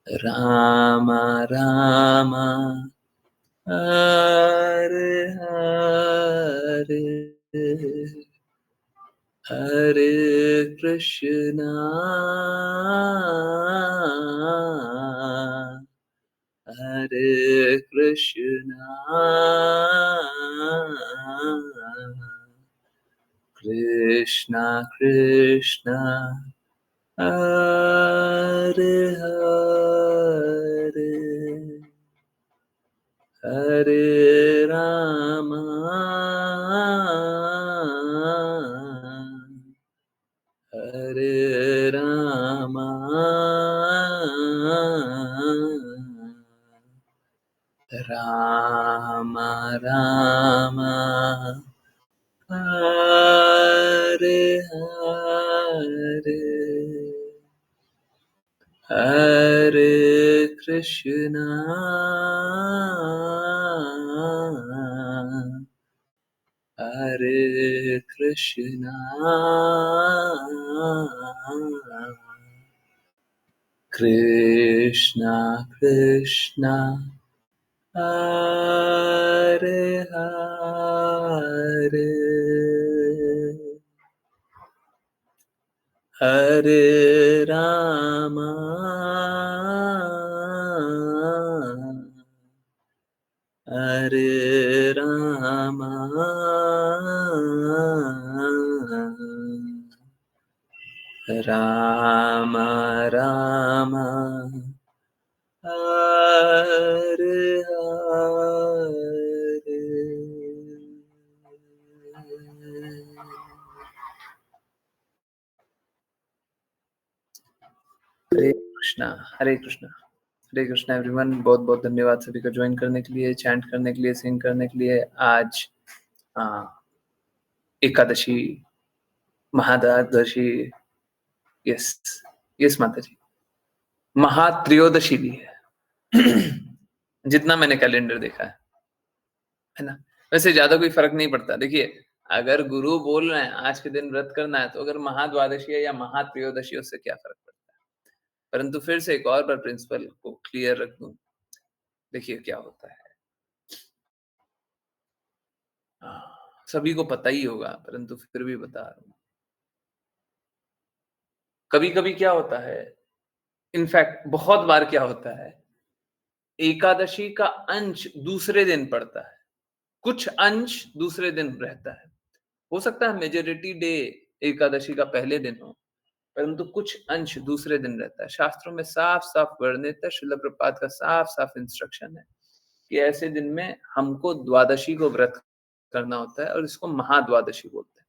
राम राम हरे हरे हरे कृष्णा हरे कृष्णा कृष्णा कृष्णा हरे हरे हरे राम हरे राम राम राम हरे हरे हरे कृष्णा हरे कृष्णा कृष्णा कृष्णा हरे हरे हरे राम हरे राम राम राम हरे हरे हरे कृष्णा हरे कृष्णा हरे Krishna everyone. बहुत बहुत धन्यवाद सभी का ज्वाइन करने के लिए, चैंट करने के लिए, सिंग करने के लिए। आज एकादशी, महाद्वादशी, यस यस माता जी, महात्रयोदशी भी है जितना मैंने कैलेंडर देखा है ना। वैसे ज्यादा कोई फर्क नहीं पड़ता। देखिए, अगर गुरु बोल रहे हैं आज के दिन व्रत करना है, तो अगर महाद्वादशी है या महात्रयोदशी, उससे क्या फर्क पड़ता है। परंतु फिर से एक और बार प्रिंसिपल को क्लियर रख दूं, देखिए क्या होता है। सभी को पता ही होगा, परंतु फिर भी बता रहा हूं। कभी कभी क्या होता है, इनफैक्ट बहुत बार क्या होता है, एकादशी का अंश दूसरे दिन पड़ता है, कुछ अंश दूसरे दिन रहता है। हो सकता है मेजॉरिटी डे एकादशी का पहले दिन हो, परंतु कुछ अंश दूसरे दिन रहता है। शास्त्रों में साफ साफ वर्णित है, श्रील प्रभुपाद का साफ साफ इंस्ट्रक्शन है कि ऐसे दिन में हमको द्वादशी को व्रत करना होता है, और इसको महाद्वादशी बोलते हैं।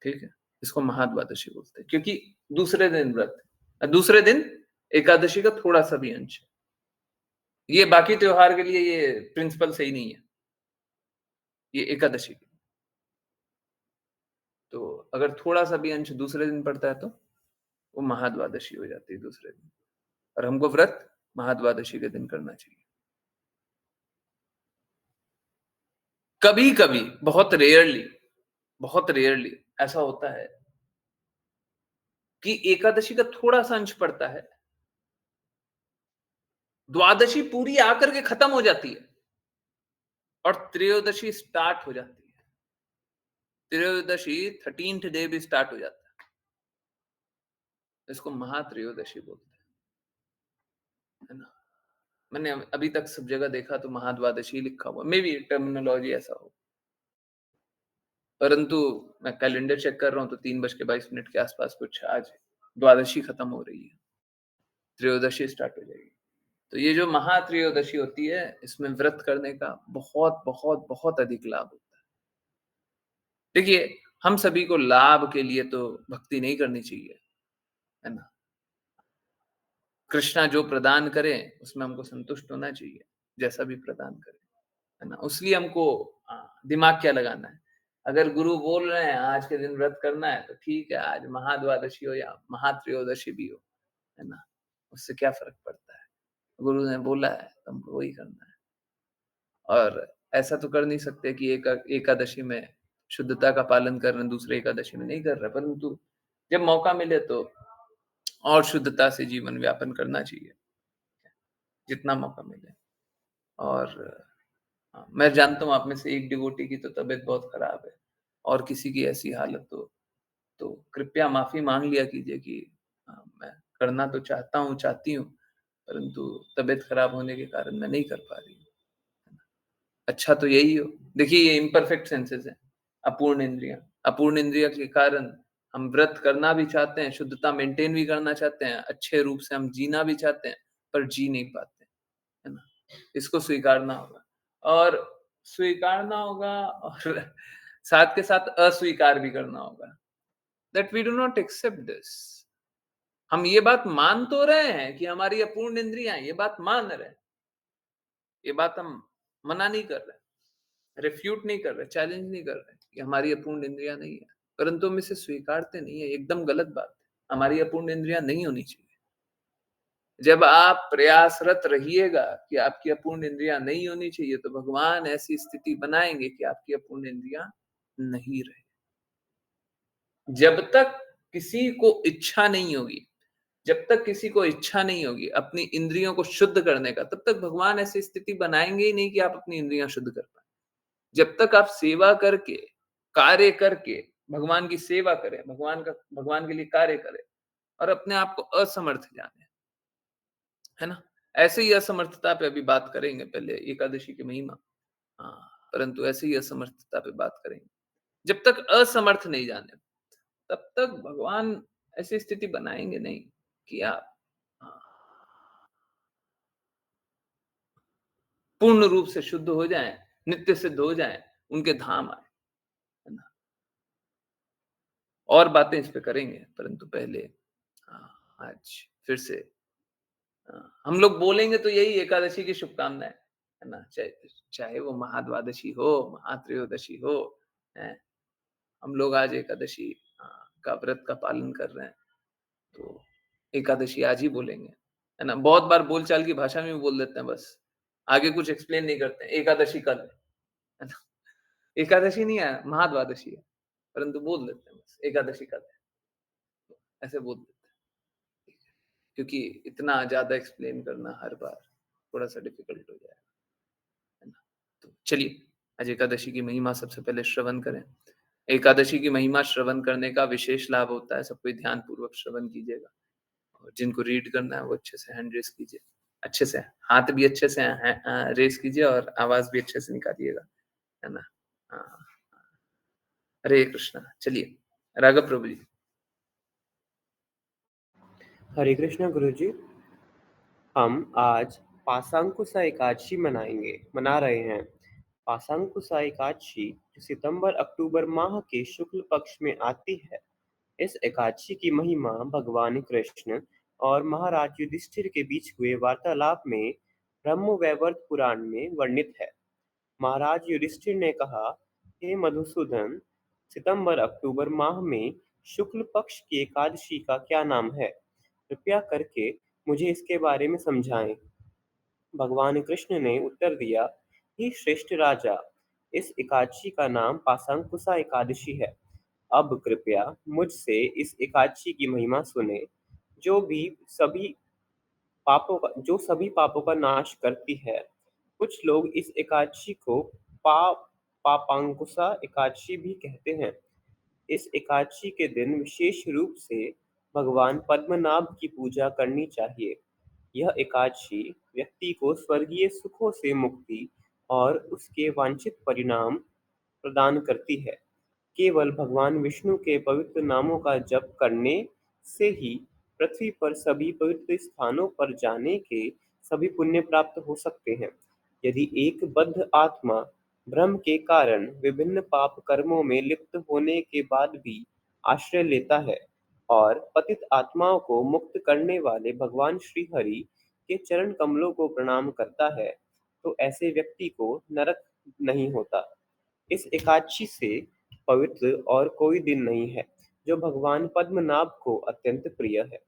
ठीक है, इसको महाद्वादशी बोलते हैं क्योंकि दूसरे दिन व्रत है। दूसरे दिन एकादशी का थोड़ा सा भी अंश है। ये बाकी त्योहार के लिए ये प्रिंसिपल सही नहीं है, ये एकादशी के। तो अगर थोड़ा सा भी अंश दूसरे दिन पड़ता है तो वो महाद्वादशी हो जाती है दूसरे दिन, और हमको व्रत महाद्वादशी के दिन करना चाहिए। कभी कभी, बहुत रेयरली ऐसा होता है कि एकादशी का थोड़ा सा अंश पड़ता है, द्वादशी पूरी आकर के खत्म हो जाती है और त्रयोदशी स्टार्ट हो जाती है। त्रयोदशी 13th डे भी स्टार्ट हो जाता है, इसको महात्रयोदशी बोलते हैं, है ना। मैंने अभी तक सब जगह देखा तो महाद्वादशी लिखा हुआ, मे बी टर्मिनोलॉजी ऐसा हो, परंतु मैं कैलेंडर चेक कर रहा हूँ तो 3:22 के आसपास कुछ आज द्वादशी खत्म हो रही है, त्रयोदशी स्टार्ट हो जाएगी। तो ये जो महात्रयोदशी होती है, इसमें व्रत करने का बहुत बहुत बहुत अधिक लाभ होता है। देखिए, हम सभी को लाभ के लिए तो भक्ति नहीं करनी चाहिए, है ना। कृष्णा जो प्रदान करें उसमें हमको संतुष्ट होना चाहिए, जैसा भी प्रदान करें, है ना। इसलिए हमको दिमाग क्या लगाना है। अगर गुरु बोल रहे हैं आज के दिन व्रत करना है, तो ठीक है, आज महाद्वादशी हो या महात्रयोदशी भी हो, है ना, उससे क्या फर्क पड़ता है। गुरु ने बोला है तो हमको वही करना है। और ऐसा तो कर नहीं सकते कि एकादशी में शुद्धता का पालन कर रहे हैं, दूसरे एकादशी में नहीं कर रहे, परंतु जब मौका मिले तो और शुद्धता से जीवन व्यापन करना चाहिए। जितना मौका मिले। और मैं जानता हूँ आप में से एक डिवोटी की तो तबीयत बहुत खराब है और किसी की ऐसी हालत हो, तो कृपया माफ़ी माँग लिया कीजिए कि मैं करना तो चाहता हूँ, चाहती हूँ, परंतु तबीयत खराब होने के कारण मैं नहीं कर पा रही हूँ। अच्छा तो यही हो। देखिए ये इम्परफेक्ट सेंसेस हैं, अपूर्ण इंद्रियाँ। अपूर्ण इंद्रिय के कारण हम व्रत करना भी चाहते हैं, शुद्धता मेंटेन भी करना चाहते हैं, अच्छे रूप से हम जीना भी चाहते हैं, पर जी नहीं पाते, है ना? इसको स्वीकारना होगा और स्वीकारना होगा और साथ के साथ अस्वीकार भी करना होगा, that we do not accept this. हम ये बात मान तो रहे हैं कि हमारी अपूर्ण इंद्रियाँ हैं, ये बात मान रहे हैं, ये बात हम मना नहीं कर रहे। रिफ्यूट नहीं कर रहे, चैलेंज नहीं कर रहे कि हमारी अपूर्ण इंद्रियाँ नहीं है, परंतु हम इसे स्वीकारते नहीं है, एकदम गलत बात है। हमारी अपूर्ण इंद्रियाँ नहीं होनी चाहिए। जब आप प्रयासरत रहिएगा कि आपकी अपूर्ण इंद्रियाँ नहीं होनी चाहिए, तो भगवान ऐसी स्थिति बनाएँगे कि आपकी अपूर्ण इंद्रियाँ नहीं रहे। जब तक किसी को इच्छा नहीं होगी, जब तक किसी को इच्छा नहीं होगी अपनी इंद्रियों को शुद्ध करने का, तब तक भगवान ऐसी स्थिति बनाएँगे ही नहीं कि आप अपनी इंद्रियाँ शुद्ध कर पाएँ। जब तक आप सेवा करके, कार्य करके भगवान की सेवा करें, भगवान के लिए कार्य करें और अपने आप को असमर्थ जानें, है ना? ऐसे ही असमर्थता पे अभी बात करेंगे, पहले एकादशी की महिमा। हाँ, परंतु ऐसे ही असमर्थता पे बात करेंगे। जब तक असमर्थ नहीं जाने, तब तक भगवान ऐसी स्थिति बनाएँगे नहीं कि आप हाँ, पूर्ण रूप से शुद्ध हो जाएँ, नित्य सिद्ध हो जाएँ, उनके धाम आएँ, है ना? और बातें इस पे करेंगे, परंतु पहले आज फिर से हम लोग बोलेंगे तो यही एकादशी की शुभकामनाएँ, है ना? चाहे चाहे वो महाद्वादशी हो, महात्रयोदशी हो, हैं? हम लोग आज एकादशी का व्रत का पालन कर रहे हैं, तो एकादशी आज ही बोलेंगे, है ना? बहुत बार बोलचाल की भाषा में भी बोल देते हैं बस, आगे कुछ एक्सप्लेन नहीं करते हैं, एकादशी कल है ना? एकादशी नहीं है, महाद्वादशी है, परंतु बोल देते हैं बस, एकादशी कल है, ऐसे बोल देते हैं। क्योंकि इतना ज़्यादा एक्सप्लेन करना हर बार थोड़ा-सा डिफ़िकल्ट हो जाएगा, है ना? तो चलिए, आज एकादशी की महिमा सबसे पहले श्रवण करें। एकादशी की महिमा श्रवण करने का विशेष लाभ होता है, सब कोई ध्यानपूर्वक श्रवण कीजिएगा और जिनको रीड करना है वो अच्छे से हैंड रेज़ कीजिए। अच्छे से, हाथ भी अच्छे से रेज़ कीजिए और आवाज़ भी अच्छे से निकालिएगा, है ना? हाँ, हरे कृष्णा। चलिए, राघव प्रभु जी। हरे कृष्णा गुरुजी। हम आज पासांकुशा एकादशी मना रहे हैं। पासांकुशा एकादशी जो सितंबर अक्टूबर माह के शुक्ल पक्ष में आती है। इस एकादशी की महिमा भगवान कृष्ण और महाराज युधिष्ठिर के बीच हुए वार्तालाप में ब्रह्मवैवर्त पुराण में वर्णित है। महाराज युधिष्ठिर ने कहा, हे मधुसूदन, सितंबर अक्टूबर माह में शुक्ल पक्ष की एकादशी का क्या नाम है? कृपया करके मुझे इसके बारे में समझाएं। भगवान कृष्ण ने उत्तर दिया, हे श्रेष्ठ राजा, इस एकादशी का नाम पाशांकुशा एकादशी है। अब कृपया मुझसे इस एकादशी की महिमा सुने, जो भी सभी सभी पापों का नाश करती है। कुछ लोग इस एकादशी को पा पापांकुशा एकादशी भी कहते हैं। इस एकादशी के दिन विशेष रूप से भगवान पद्मनाभ की पूजा करनी चाहिए। यह एकादशी व्यक्ति को स्वर्गीय सुखों से मुक्ति और उसके वांछित परिणाम प्रदान करती है। केवल भगवान विष्णु के पवित्र नामों का जप करने से ही पृथ्वी पर सभी पवित्र स्थानों पर जाने के सभी पुण्य प्राप्त हो सकते हैं। यदि एक बद्ध आत्मा भ्रम के कारण विभिन्न पाप कर्मों में लिप्त होने के बाद भी आश्रय लेता है और पतित आत्माओं को मुक्त करने वाले भगवान श्री हरि के चरण कमलों को प्रणाम करता है, तो ऐसे व्यक्ति को नरक नहीं होता। इस एकादशी से पवित्र और कोई दिन नहीं है जो भगवान पद्मनाभ को अत्यंत प्रिय है।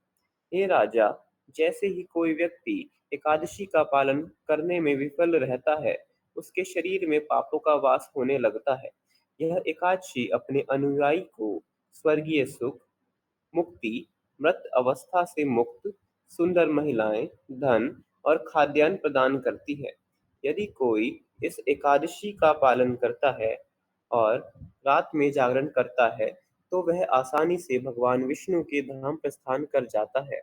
हे राजा, जैसे ही कोई व्यक्ति एकादशी का पालन करने में विफल रहता है, उसके शरीर में पापों का वास होने लगता है। यह एकादशी अपने अनुयायी को स्वर्गीय सुख, मुक्ति, मृत अवस्था से मुक्त, सुंदर महिलाएं, धन, और खाद्यान्न प्रदान करती है। यदि कोई इस एकादशी का पालन करता है और रात में जागरण करता है, तो वह आसानी से भगवान विष्णु के धाम प्रस्थान कर जाता है।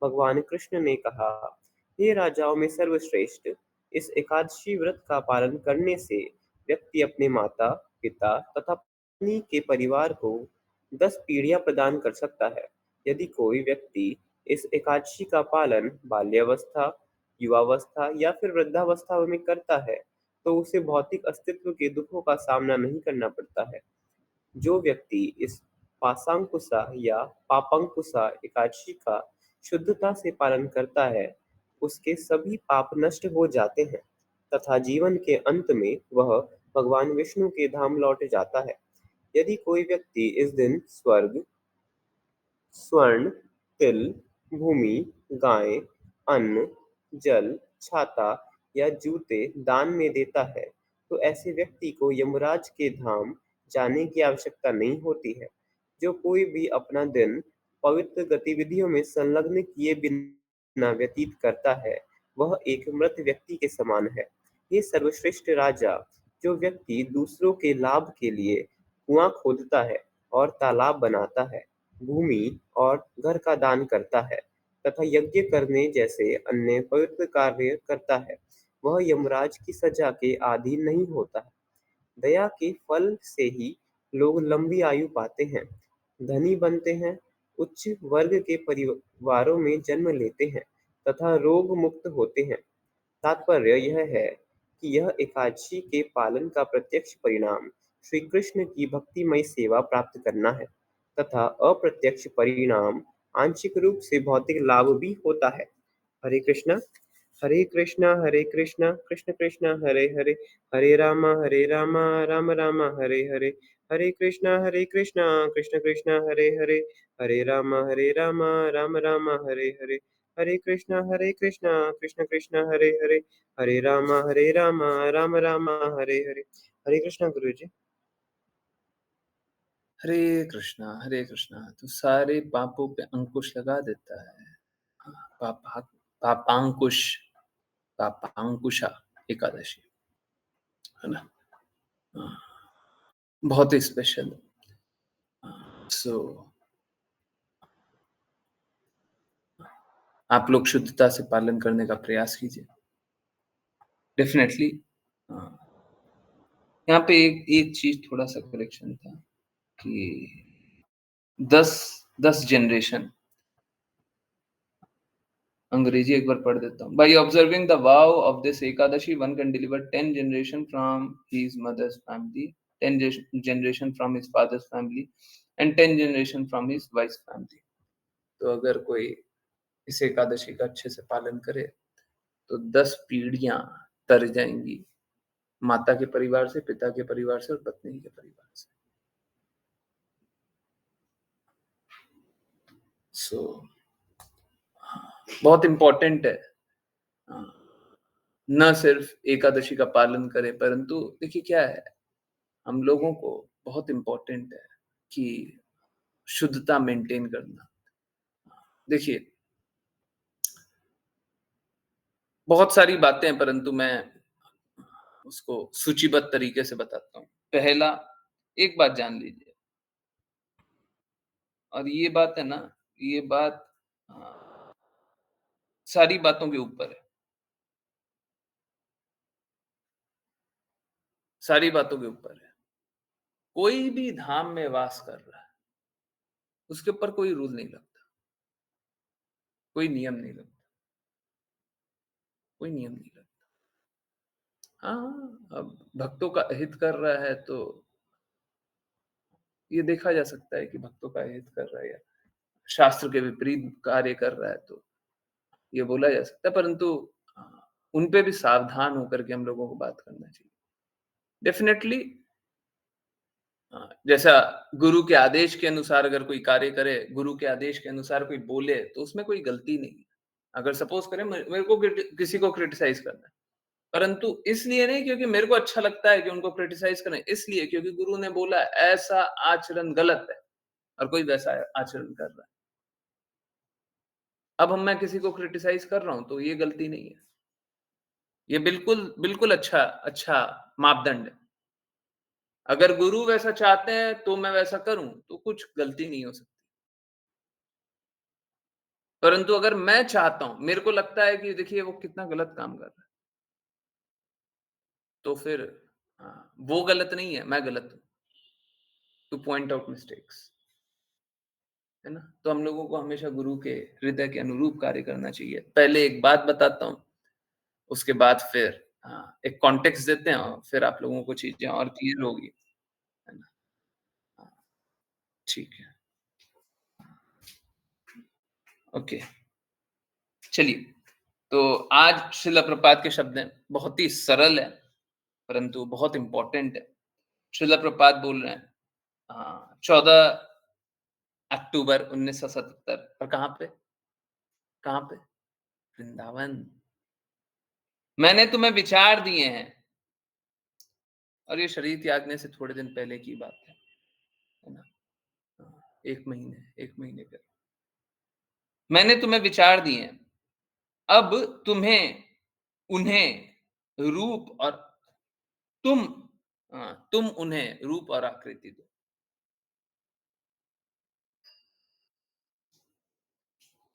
भगवान कृष्ण ने कहा, हे राजाओं में सर्वश्रेष्ठ, इस एकादशी व्रत का पालन करने से व्यक्ति अपने माता, पिता तथा पत्नी के परिवार को 10 पीढ़ियां प्रदान कर सकता है। यदि कोई व्यक्ति इस एकादशी का पालन बाल्यावस्था, युवावस्था या फिर वृद्धावस्था में करता है, तो उसे भौतिक अस्तित्व के दुखों का सामना नहीं करना पड़ता है। जो व्यक्ति इस पासांकुशा या पापंकुशा एकादशी का शुद्धता से पालन करता है, उसके सभी पाप नष्ट हो जाते हैं तथा जीवन के अंत में वह भगवान विष्णु के धाम लौट जाता है। यदि कोई व्यक्ति इस दिन स्वर्ग, स्वर्ण, तिल, भूमि, गाय, अन्न, जल, छाता या जूते दान में देता है, तो ऐसे व्यक्ति को यमराज के धाम जाने की आवश्यकता नहीं होती है। जो कोई भी अपना दिन पवित्र गतिविधियों में संलग्न किए बिना व्यतीत करता है, वह एक मृत व्यक्ति के समान है। ये सर्वश्रेष्ठ राजा, जो व्यक्ति दूसरों के लाभ के लिए कुआं खोदता है और तालाब बनाता है, भूमि और घर का दान करता है तथा यज्ञ करने जैसे अन्य पवित्र कार्य करता है, वह यमराज की सजा के अधीन नहीं होता है। दया के फल से ही लोग लंबी आयु पाते हैं, धनी बनते हैं, उच्च वर्ग के परिवारों में जन्म लेते हैं तथा रोग मुक्त होते हैं। तात्पर्य यह है कि यह एकादशी के पालन का प्रत्यक्ष परिणाम श्री कृष्ण की भक्तिमय सेवा प्राप्त करना है तथा अप्रत्यक्ष परिणाम आंशिक रूप से भौतिक लाभ भी होता है। हरे कृष्णा, हरे कृष्णा, हरे कृष्णा, कृष्ण कृष्ण हरे हरे, हरे राम राम राम हरे हरे, हरे कृष्णा, कृष्ण कृष्ण हरे राम राम राम हरे हरे, हरे कृष्णा, कृष्ण कृष्ण हरे राम राम राम हरे हरे। हरे कृष्णा गुरु जी। हरे कृष्णा तो सारे पापों पे अंकुश लगा देता है। पापा पापांकुश पापांकुशा एकादशी है ना। हाँ, बहुत ही स्पेशल। सो आप लोग शुद्धता से पालन करने का प्रयास कीजिए डेफिनेटली। यहाँ पे एक एक चीज थोड़ा सा करेक्शन था कि 10 जनरेशन, अंग्रेजी एक बार पढ़ देता हूँ। By observing the vow of this Ekadashi one can deliver 10 generation from his mother's family, 10 generation from his father's family and 10 generation from his wife family. तो अगर कोई इस एकादशी का अच्छे से पालन करे तो 10 पीढ़ियां तर जाएंगी, माता के परिवार से, पिता के परिवार से और पत्नी के परिवार से। सो बहुत इंपॉर्टेंट है न सिर्फ एकादशी का पालन करें, परंतु देखिए क्या है, हम लोगों को बहुत इंपॉर्टेंट है कि शुद्धता मेंटेन करना। देखिए बहुत सारी बातें हैं, परंतु मैं उसको सूचीबद्ध तरीके से बताता हूँ। पहला, एक बात जान लीजिए, और ये बात है ना, ये बात सारी बातों के ऊपर है, सारी बातों के ऊपर है। कोई भी धाम में वास कर रहा है, उसके ऊपर कोई रूल नहीं लगता, कोई नियम नहीं लगता, कोई नियम नहीं लगता। हाँ, अब भक्तों का हित कर रहा है तो ये देखा जा सकता है कि भक्तों का हित कर रहा है या शास्त्र के विपरीत कार्य कर रहा है, तो ये बोला जा सकता है, परंतु उन पे भी सावधान होकर के हम लोगों को बात करना चाहिए। डेफिनेटली जैसा गुरु के आदेश के अनुसार अगर कोई कार्य करे, गुरु के आदेश के अनुसार कोई बोले, तो उसमें कोई गलती नहीं है। अगर सपोज करें मेरे को किसी को क्रिटिसाइज करना है, परंतु इसलिए नहीं क्योंकि मेरे को अच्छा लगता है कि उनको क्रिटिसाइज करें, इसलिए क्योंकि गुरु ने बोला ऐसा आचरण गलत है और कोई वैसा आचरण कर रहा है। अब मैं किसी को क्रिटिसाइज कर रहा हूं तो ये गलती नहीं है, ये बिल्कुल बिल्कुल अच्छा अच्छा मापदंड है। अगर गुरु वैसा चाहते हैं तो मैं वैसा करूं तो कुछ गलती नहीं हो सकती। परंतु अगर मैं चाहता हूं, मेरे को लगता है कि देखिए वो कितना गलत काम कर रहा है, तो फिर वो गलत नहीं है, मैं गलत हूं टू पॉइंट आउट मिस्टेक्स, है ना? तो हम लोगों को हमेशा गुरु के हृदय के अनुरूप कार्य करना चाहिए। पहले एक बात बताता हूँ, उसके बाद फिर एक कॉन्टेक्स्ट देते हैं और फिर आप लोगों को चीजें और क्लियर होगी, है ना? हाँ, ठीक है, ओके, चलिए। तो आज श्रील प्रभुपाद के शब्द हैं, बहुत ही सरल है, परंतु बहुत इंपॉर्टेंट है। श्रील प्रभुपाद बोल रहे हैं 14 अक्टूबर 1977 पर कहाँ पे? कहाँ पे? वृंदावन। मैंने तुम्हें विचार दिए हैं, और ये शरीर त्यागने से थोड़े दिन पहले की बात है ना? 1 महीने पहले। मैंने तुम्हें विचार दिए हैं, अब तुम्हें उन्हें रूप और तुम तुम उन्हें रूप और आकृति दो।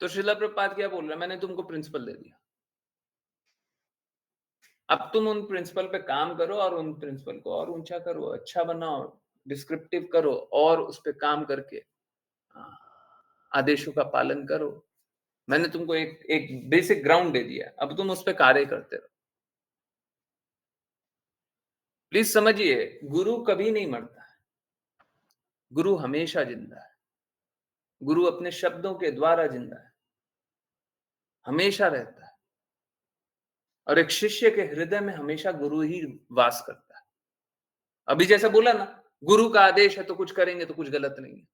तो श्रील प्रभुपाद क्या बोल रहे हैं? मैंने तुमको प्रिंसिपल दे दिया, अब तुम उन प्रिंसिपल पे काम करो और उन प्रिंसिपल को और ऊंचा करो, अच्छा बनाओ, डिस्क्रिप्टिव करो और उस पे काम करके हाँ, आदेशों का पालन करो। मैंने तुमको एक एक बेसिक ग्राउंड दे दिया, अब तुम उस पे कार्य करते रहो। प्लीज समझिए, गुरु कभी नहीं मरता है, गुरु हमेशा जिंदा है, गुरु अपने शब्दों के द्वारा जिंदा है, हमेशा रहता है, और एक शिष्य के हृदय में हमेशा गुरु ही वास करता है। अभी जैसा बोला ना, गुरु का आदेश है तो कुछ करेंगे तो कुछ गलत नहीं है,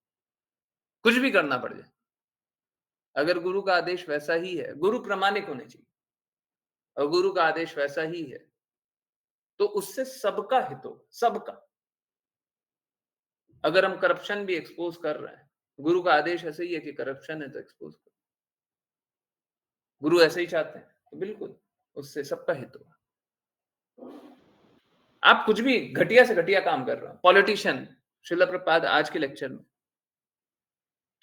कुछ भी करना पड़ जाए। अगर गुरु का आदेश वैसा ही है, गुरु प्रामाणिक होने चाहिए, और गुरु का आदेश वैसा ही है, तो उससे सबका हित हो, सबका। अगर हम करप्शन भी एक्सपोज कर रहे हैं, गुरु का आदेश ऐसे ही है कि करप्शन है तो एक्सपोज करो, गुरु ऐसे ही चाहते हैं, तो बिल्कुल उससे सबका हित होगा। आप कुछ भी घटिया से घटिया काम कर रहे हो, पॉलिटिशियन, श्रील प्रभुपाद आज के लेक्चर में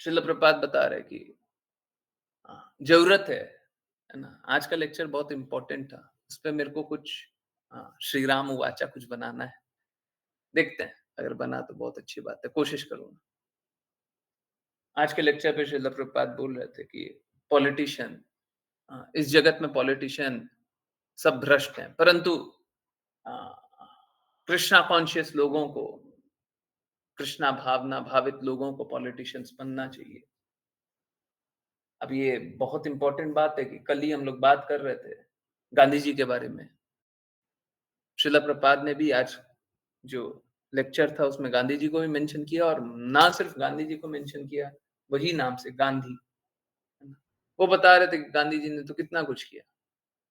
श्रील प्रभुपाद बता रहे कि जरूरत है ना? आज का लेक्चर बहुत इंपॉर्टेंट था, उस पे मेरे को कुछ श्री राम वाचा कुछ बनाना है, देखते हैं, अगर बना तो बहुत अच्छी बात है, कोशिश करूंगा। आज के लेक्चर पे श्रील प्रभुपाद बोल रहे थे कि पॉलिटिशियन, इस जगत में पॉलिटिशियन सब भ्रष्ट हैं, परंतु कृष्णा कॉन्शियस लोगों को, कृष्णा भावना भावित लोगों को पॉलिटिशियंस बनना चाहिए। अब ये बहुत इंपॉर्टेंट बात है कि कल ही हम लोग बात कर रहे थे गांधी जी के बारे में। श्रील प्रभुपाद ने भी आज जो लेक्चर था उसमें गांधी जी को भी मेंशन किया, और ना सिर्फ गांधी जी को मेंशन किया, वही नाम से गांधी, वो बता रहे थे कि गांधी जी ने तो कितना कुछ किया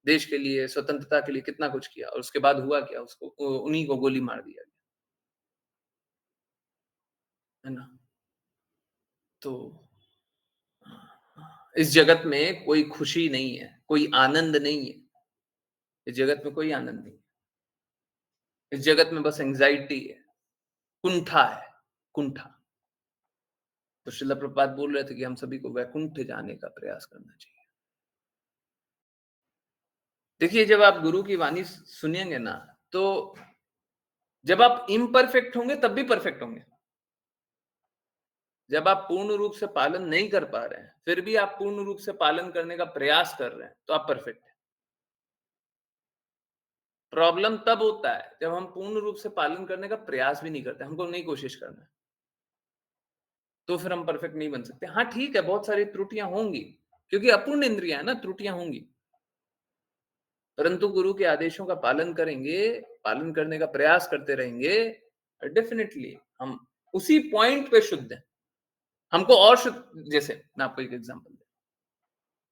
देश के लिए, स्वतंत्रता के लिए कितना कुछ किया, और उसके बाद हुआ क्या? उसको उन्हीं को गोली मार दिया गया, है ना? तो इस जगत में कोई खुशी नहीं है, कोई आनंद नहीं है, इस जगत में कोई आनंद नहीं है, इस जगत में बस एंजाइटी है, कुंठा है, कुंठा। तो श्रील प्रभुपाद बोल रहे थे कि हम सभी को वैकुंठ जाने का प्रयास करना चाहिए। देखिए, जब आप गुरु की वाणी सुनेंगे ना, तो जब आप इम्परफेक्ट होंगे तब भी परफेक्ट होंगे। जब आप पूर्ण रूप से पालन नहीं कर पा रहे हैं, फिर भी आप पूर्ण रूप से पालन करने का प्रयास कर रहे हैं, तो आप परफेक्ट हैं। प्रॉब्लम तब होता है जब हम पूर्ण रूप से पालन करने का प्रयास भी नहीं करते, हमको नहीं कोशिश करना है, तो फिर हम परफेक्ट नहीं बन सकते। हाँ, ठीक है, बहुत सारी त्रुटियां होंगी, क्योंकि अपूर्ण इंद्रियां है ना, त्रुटियां होंगी, परंतु गुरु के आदेशों का पालन करेंगे, पालन करने का प्रयास करते रहेंगे, डेफिनेटली हम उसी पॉइंट पे शुद्ध हैं। हमको और शुद्ध, जैसे मैं आपको एक एग्जांपल दे,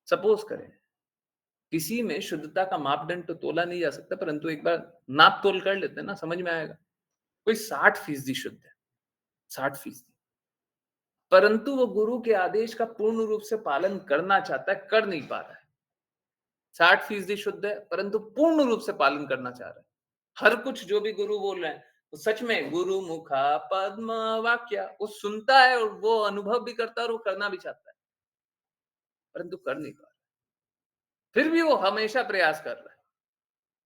सपोज करें किसी में शुद्धता का मापदंड तो तोला नहीं जा सकता, परंतु एक बार नाप तोल कर लेते हैं ना, समझ में आएगा। कोई 60% शुद्ध है, 60%, परंतु वो गुरु के आदेश का पूर्ण रूप से पालन करना चाहता है, कर नहीं पा रहा है। 60% शुद्ध है, परंतु पूर्ण रूप से पालन करना चाह रहा है। हर कुछ जो भी गुरु बोल रहे हैं, वो सच में गुरु मुखा पद्म वाक्य, वो सुनता है और वो अनुभव भी करता है और वो करना भी चाहता है, परंतु कर नहीं पा रहा। फिर भी वो हमेशा प्रयास कर रहा है।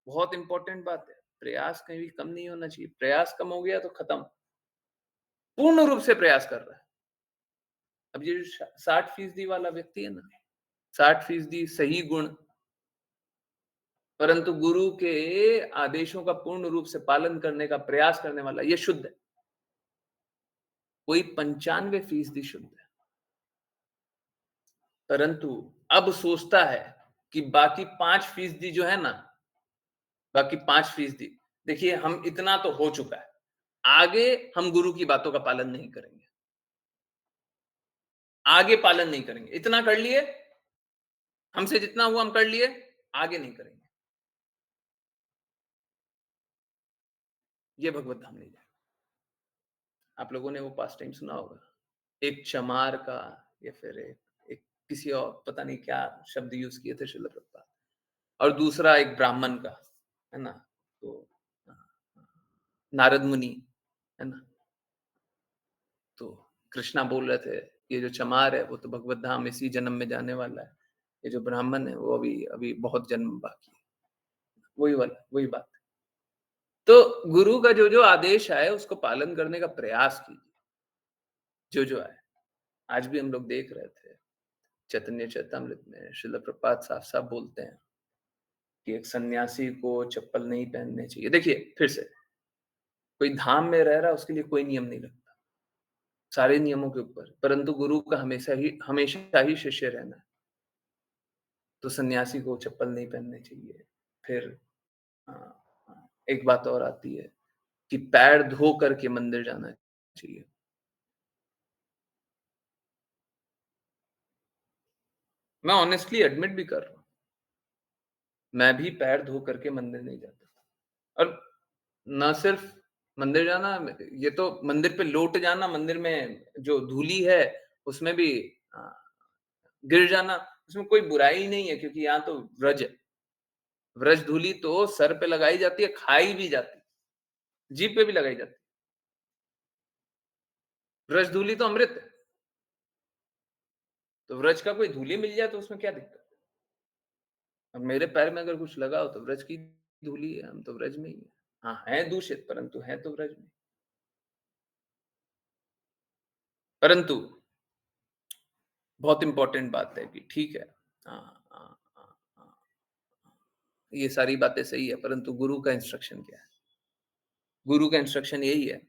बहुत इंपॉर्टेंट बात है, प्रयास कहीं भी कम नहीं होना चाहिए। प्रयास कम हो गया तो खत्म। पूर्ण रूप से प्रयास कर रहा है। अब ये जो 60% वाला व्यक्ति है ना, 60% सही गुण, परंतु गुरु के आदेशों का पूर्ण रूप से पालन करने का प्रयास करने वाला, ये शुद्ध है। कोई 95% शुद्ध है, परंतु अब सोचता है कि बाकी 5% जो है ना, बाकी 5%, देखिए हम इतना तो हो चुका है, आगे हम गुरु की बातों का पालन नहीं करेंगे, आगे पालन नहीं करेंगे। इतना कर लिए, हमसे जितना हुआ हम कर लिए, आगे नहीं करेंगे। ये भगवत धाम नहीं जाएगा। आप लोगों ने वो पास्ट टाइम सुना होगा, एक चमार का, या फिर एक किसी और पता नहीं क्या शब्द यूज किए थे श्रील प्रभुपाद, और दूसरा एक ब्राह्मण का, है ना? तो नारद मुनि, है ना? तो कृष्णा बोल रहे थे, ये जो चमार है वो तो भगवत धाम इसी जन्म में जाने वाला है, ये जो ब्राह्मण है वो अभी अभी बहुत जन्म बाकी है। वही वाला, वही बात। तो गुरु का जो जो आदेश आए उसको पालन करने का प्रयास कीजिए, जो आए। आज भी हम लोग देख रहे थे चैतन्य चैतामृत में श्रील प्रभुपाद साफ साफ बोलते हैं कि एक सन्यासी को चप्पल नहीं पहनने चाहिए। देखिए फिर से, कोई धाम में रह रहा है उसके लिए कोई नियम नहीं रखता, सारे नियमों के ऊपर, परंतु गुरु का हमेशा ही शिष्य रहना है, तो सन्यासी को चप्पल नहीं पहनने चाहिए। फिर एक बात और आती है कि पैर धो करके मंदिर जाना चाहिए। मैं ऑनेस्टली एडमिट भी कर रहा हूँ, मैं भी पैर धो करके मंदिर नहीं जाता। और ना सिर्फ मंदिर जाना, ये तो मंदिर पे लौट जाना, मंदिर में जो धूली है उसमें भी अ, गिर जाना, उसमें कोई बुराई नहीं है, क्योंकि यहाँ तो व्रज है। व्रज धूली तो सर पे लगाई जाती है, खाई भी जाती है, जीभ पे भी लगाई जाती है। व्रज धूली तो अमृत है, तो व्रज का कोई धूली मिल जाए तो उसमें क्या दिक्कत है? अब मेरे पैर में अगर कुछ लगा हो तो व्रज की धूली है, हम तो व्रज में ही है। हाँ, है दूषित, परंतु है तो व्रज में। परंतु बहुत इंपॉर्टेंट बात है कि ठीक है, हाँ, हाँ, हाँ, हाँ, ये सारी बातें सही है, परंतु गुरु का इंस्ट्रक्शन क्या है? गुरु का इंस्ट्रक्शन यही है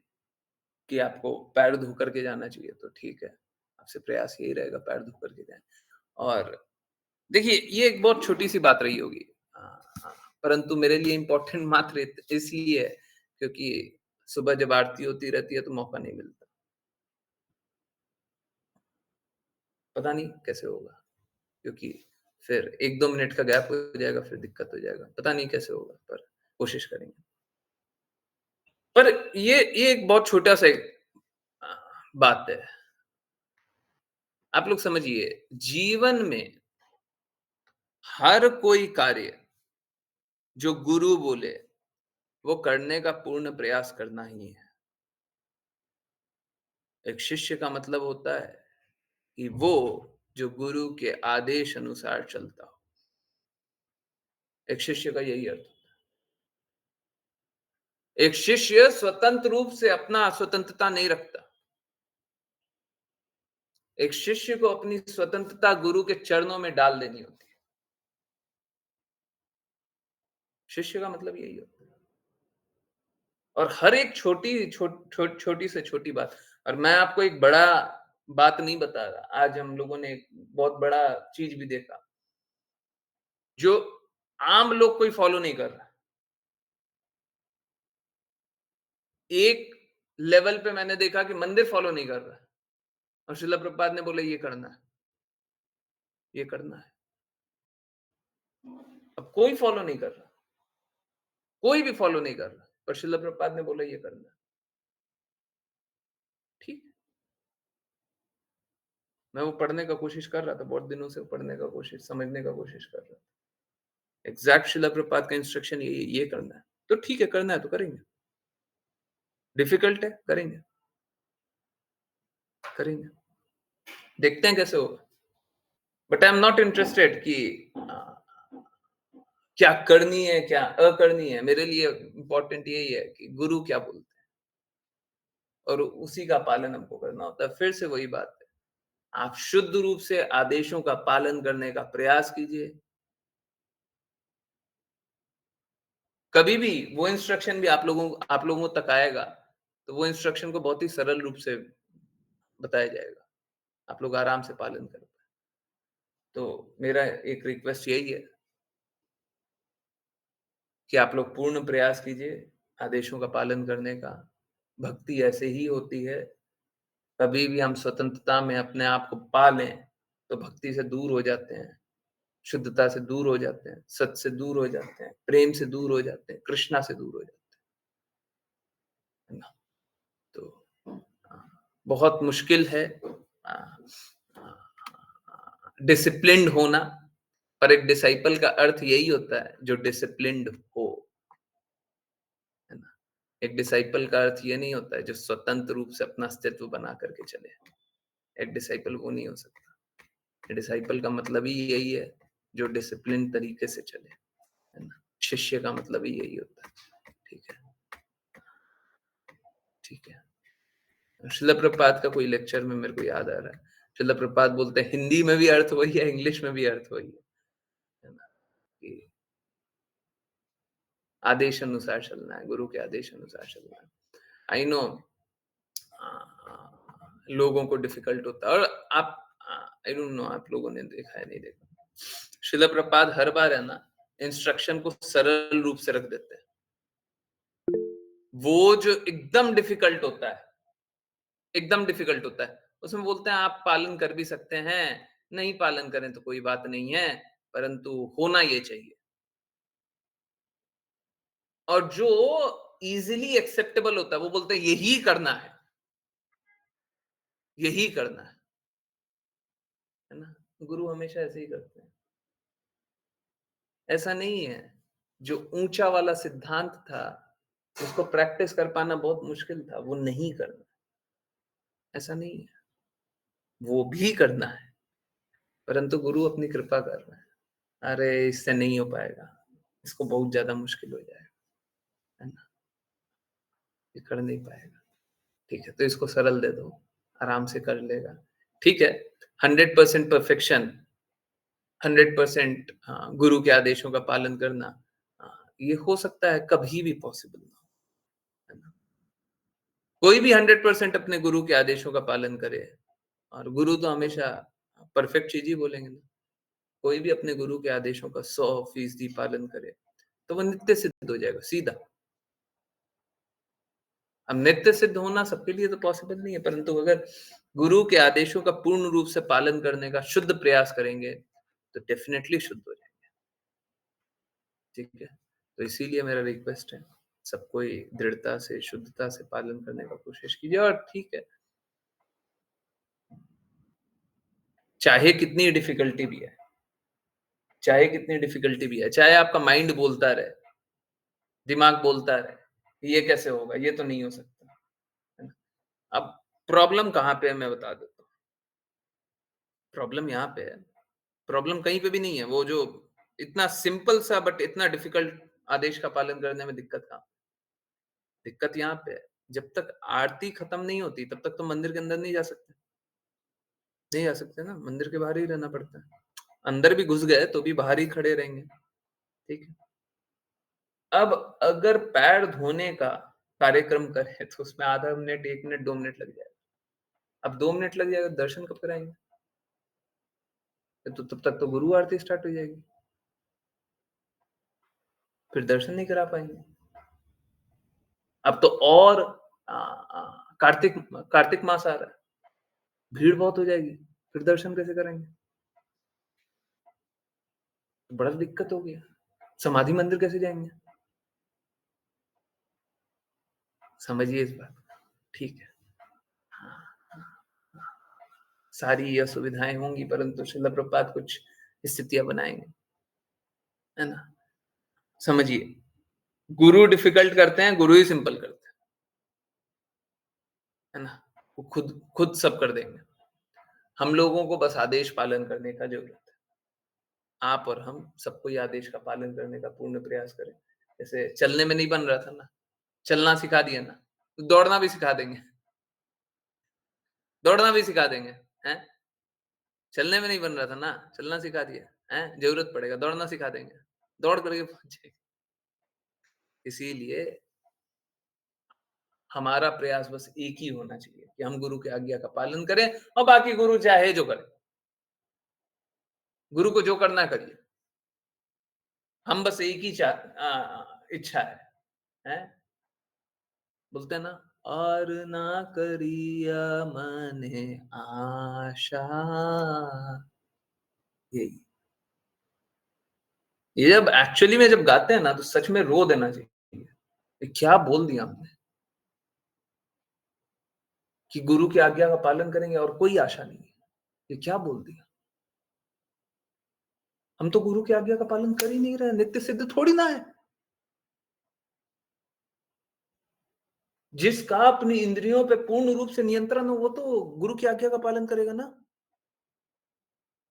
कि आपको पैर धो करके जाना चाहिए, तो ठीक है, आपसे प्रयास यही रहेगा पैर धो करके जाएँ। और देखिए, ये एक बहुत छोटी-सी बात रही होगी, हाँ, परंतु मेरे लिए इम्पोर्टेंट मात्र इसलिए है क्योंकि सुबह जब आरती होती रहती है तो मौका नहीं मिलता। पता नहीं कैसे होगा, क्योंकि फिर 1-2 मिनट का गैप हो जाएगा, फिर दिक्कत हो जाएगा। पता नहीं कैसे होगा, पर कोशिश करेंगे। पर ये एक बहुत छोटा-सा एक अ, बात है। आप लोग समझिए, जीवन में हर कोई कार्य जो गुरु बोले, वो करने का पूर्ण प्रयास करना ही है। एक शिष्य का मतलब होता है कि वो जो गुरु के आदेश अनुसार चलता हो। एक शिष्य का यही अर्थ होता है। एक शिष्य स्वतंत्र रूप से अपना स्वतंत्रता नहीं रखता। एक शिष्य को अपनी स्वतंत्रता गुरु के चरणों में डाल देनी होती है। शिष्य का मतलब यही होता है। और हर एक छोटी से छोटी बात, और मैं आपको एक बड़ा बात नहीं बता रहा, आज हम लोगों ने एक बहुत बड़ा चीज भी देखा जो आम लोग कोई फॉलो नहीं कर रहा। एक लेवल पे मैंने देखा कि मंदिर फॉलो नहीं कर रहा, और श्रील प्रभुपाद ने बोला ये करना है, ये करना है। अब कोई फॉलो नहीं कर रहा, कोई भी फॉलो नहीं कर रहा, पर श्रील प्रभुपाद ने बोला ये करना है। ठीक है, मैं वो पढ़ने का कोशिश कर रहा था, बहुत दिनों से पढ़ने का कोशिश, समझने का कोशिश कर रहा था। एग्जैक्ट शिला प्रपात का इंस्ट्रक्शन ये करना है, तो ठीक है, करना है तो करेंगे। डिफिकल्ट है, करेंगे, करेंगे, देखते हैं कैसे होगा। But I am not interested कि क्या करनी है क्या अकरनी है। मेरे लिए इंपॉर्टेंट यही है कि गुरु क्या बोलते हैं और उसी का पालन हमको करना होता है। फिर से वही बात है, आप शुद्ध रूप से आदेशों का पालन करने का प्रयास कीजिए। कभी भी वो इंस्ट्रक्शन भी आप लोगों तक आएगा, तो वो इंस्ट्रक्शन को बहुत ही सरल रूप से बताया जाएगा, आप लोग आराम से पालन कर पाए। तो मेरा एक रिक्वेस्ट यही है कि आप लोग पूर्ण प्रयास कीजिए आदेशों का पालन करने का। भक्ति ऐसे ही होती है, कभी भी हम स्वतंत्रता में अपने आप को पा लें, तो भक्ति से दूर हो जाते हैं, शुद्धता से दूर हो जाते हैं, सत्य से दूर हो जाते हैं, प्रेम से दूर हो जाते हैं, कृष्णा से दूर हो जाते हैं, है ना? तो बहुत मुश्किल है डिसिप्लिन्ड होना, पर एक डिसाइपल का अर्थ यही होता है जो डिसिप्लिन्ड हो, है ना? एक डिसाइपल का अर्थ ये नहीं होता है जो स्वतंत्र रूप से अपना अस्तित्व बना करके चले। एक डिसाइपल वो नहीं हो सकता। डिसाइपल का मतलब ही यही है जो डिसिप्लिन तरीके से चले, है ना? शिष्य का मतलब ही यही होता है। ठीक है, ठीक है। शिला प्रपात का कोई लेक्चर में मेरे को याद आ रहा है, शिला प्रपात बोलते हैं हिंदी में भी अर्थ वही है, इंग्लिश में भी अर्थ वही है ना? कि आदेश अनुसार चलना है, गुरु के आदेश अनुसार चलना है। आई नो लोगों को डिफिकल्ट होता है, और आप आई डोंट नो आप लोगों ने देखा है नहीं देखा, शिला प्रपात हर बार है ना इंस्ट्रक्शन को सरल रूप से रख देते हैं। वो जो एकदम डिफिकल्ट होता है, एकदम डिफिकल्ट होता है, उसमें बोलते हैं आप पालन कर भी सकते हैं, नहीं पालन करें तो कोई बात नहीं है, परंतु होना ये चाहिए। और जो इजीली एक्सेप्टेबल होता है वो बोलते हैं यही करना है, यही करना है ना? गुरु हमेशा ऐसे ही करते हैं। ऐसा नहीं है, जो ऊंचा वाला सिद्धांत था उसको प्रैक्टिस कर पाना बहुत मुश्किल था, वो नहीं करना, ऐसा नहीं है, वो भी करना है, परंतु गुरु अपनी कृपा कर रहे हैं। अरे इससे नहीं हो पाएगा, इसको बहुत ज्यादा मुश्किल हो जाएगा, है ना? ये कर नहीं पाएगा, ठीक है, तो इसको सरल दे दो, आराम से कर लेगा, ठीक है। 100% परफेक्शन, 100% गुरु के आदेशों का पालन करना, ये हो सकता है कभी भी पॉसिबल ना हो, है ना? कोई भी 100% अपने गुरु के आदेशों का पालन करे, और गुरु तो हमेशा परफेक्ट चीज ही बोलेंगे ना। कोई भी अपने गुरु के आदेशों का 100% पालन करे, तो वो नित्य सिद्ध हो जाएगा सीधा। अब नित्य सिद्ध होना सबके लिए तो पॉसिबल नहीं है, परंतु अगर गुरु के आदेशों का पूर्ण रूप से पालन करने का शुद्ध प्रयास करेंगे, तो डेफिनेटली शुद्ध हो जाएंगे, ठीक है। तो इसीलिए मेरा रिक्वेस्ट है, सब कोई दृढ़ता से, शुद्धता से पालन करने का कोशिश कीजिए, और ठीक है, चाहे कितनी डिफिकल्टी भी है, चाहे कितनी डिफिकल्टी भी है, चाहे आपका माइंड बोलता रहे, दिमाग बोलता रहे ये कैसे होगा, ये तो नहीं हो सकता, है ना? अब प्रॉब्लम कहाँ पे है मैं बता देता हूँ। प्रॉब्लम यहाँ पे है, प्रॉब्लम कहीं पे भी नहीं है। वो जो इतना सिंपल सा बट इतना डिफिकल्ट आदेश का पालन करने में दिक्कत कहाँ? दिक्कत यहाँ पे है, जब तक आरती खत्म नहीं होती तब तक तो मंदिर के अंदर नहीं जा सकते, नहीं जा सकते ना, मंदिर के बाहर ही रहना पड़ता है। अंदर भी घुस गए तो भी बाहर ही खड़े रहेंगे, ठीक है। अब अगर पैर धोने का कार्यक्रम करें तो उसमें आधा मिनट, 1 मिनट, 2 मिनट लग जाएगा। अब 2 मिनट लग जाएगा, दर्शन कब कराएंगे? तो तब तक तो गुरु आरती स्टार्ट हो जाएगी, फिर दर्शन नहीं करा पाएंगे। अब तो और कार्तिक कार्तिक मास आ रहा है, भीड़ बहुत हो जाएगी, फिर दर्शन कैसे करेंगे? तो बड़ा दिक्कत हो गया। समाधि मंदिर कैसे जाएंगे? समझिए इस बात को, ठीक है। सारी ये सुविधाएं होंगी, परंतु श्रील प्रभुपाद कुछ स्थितियां बनाएंगे, है ना। समझिए, गुरु डिफिकल्ट करते हैं, गुरु ही सिंपल करते हैं, है ना। वो खुद खुद सब कर देंगे। हम लोगों को बस आदेश पालन करने का जरूरत है। आप और हम सबको ये आदेश का पालन करने का पूर्ण प्रयास करें। जैसे चलने में नहीं बन रहा था ना, चलना सिखा दिया ना, तो दौड़ना भी सिखा देंगे, दौड़ना भी सिखा देंगे, हैं। चलने में नहीं बन रहा था ना, चलना सिखा दिया, हैं। जरूरत पड़ेगा दौड़ना सिखा देंगे, दौड़ करके पहुंच जाएंगे। इसीलिए हमारा प्रयास बस एक ही होना चाहिए कि हम गुरु की आज्ञा का पालन करें, और बाकी गुरु चाहे जो करे, गुरु को जो करना है करिए। हम बस एक ही इच्छा है? बोलते हैं ना, और ना करिया मने आशा, यही। ये जब एक्चुअली में जब गाते हैं ना, तो सच में रो देना चाहिए। ये क्या बोल दिया हमने, कि गुरु की आज्ञा का पालन करेंगे और कोई आशा नहीं है। ये क्या बोल दिया। हम तो गुरु की आज्ञा का पालन कर ही नहीं रहे, नित्य सिद्ध थोड़ी ना है। जिसका अपनी इंद्रियों पे पूर्ण रूप से नियंत्रण हो, वो तो गुरु की आज्ञा का पालन करेगा ना।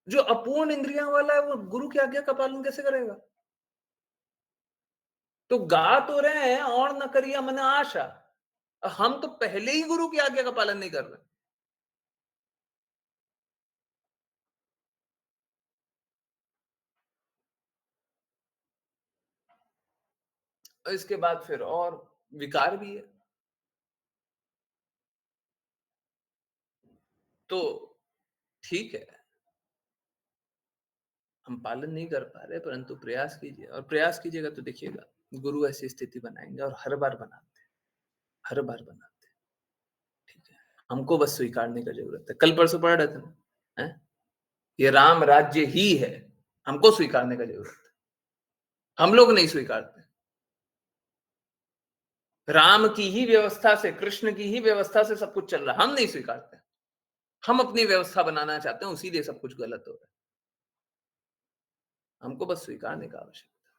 जो अपूर्ण इंद्रियां वाला है, वो गुरु की आज्ञा का पालन कैसे करेगा। तो गा तो रहे हैं, और न करिया मन आशा, हम तो पहले ही गुरु की आज्ञा का पालन नहीं कर रहे। और इसके बाद फिर और विकार भी है। तो ठीक है, हम पालन नहीं कर पा रहे, परंतु प्रयास कीजिए, और प्रयास कीजिएगा तो देखिएगा गुरु ऐसी स्थिति बनाएंगे, और हर बार बनाते हैं, हर बार बनाते हैं। ठीक है, हमको बस स्वीकारने का जरूरत है। कल परसों पढ़ रहे थे ना, हैं? ये राम राज्य ही है, हमको स्वीकारने का जरूरत है। हम लोग नहीं स्वीकारते। राम की ही व्यवस्था से, कृष्ण की ही व्यवस्था से सब कुछ चल रहा है, हम नहीं स्वीकारते। हम अपनी व्यवस्था बनाना चाहते हैं, इसीलिए सब कुछ गलत हो रहा है। हमको बस स्वीकारने का आवश्यकता है।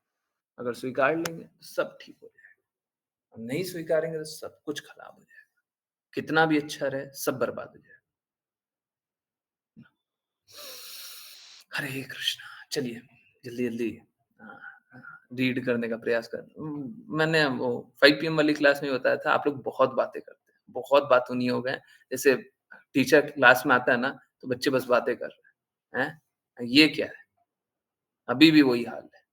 अगर स्वीकार लेंगे तो सब ठीक हो जाएगा, नहीं स्वीकारेंगे तो सब कुछ खराब हो जाएगा। कितना भी अच्छा रहे, सब बर्बाद हो जाएगा। हरे कृष्णा। चलिए जल्दी जल्दी रीड करने का प्रयास कर। मैंने वो 5 PM वाली क्लास में बताया था, आप लोग बहुत बातें करते हैं, बहुत बातूनी हो गए। जैसे टीचर क्लास में आता है ना, तो बच्चे बस बातें कर रहे हैं। ये क्या है, अभी भी वही हाल है।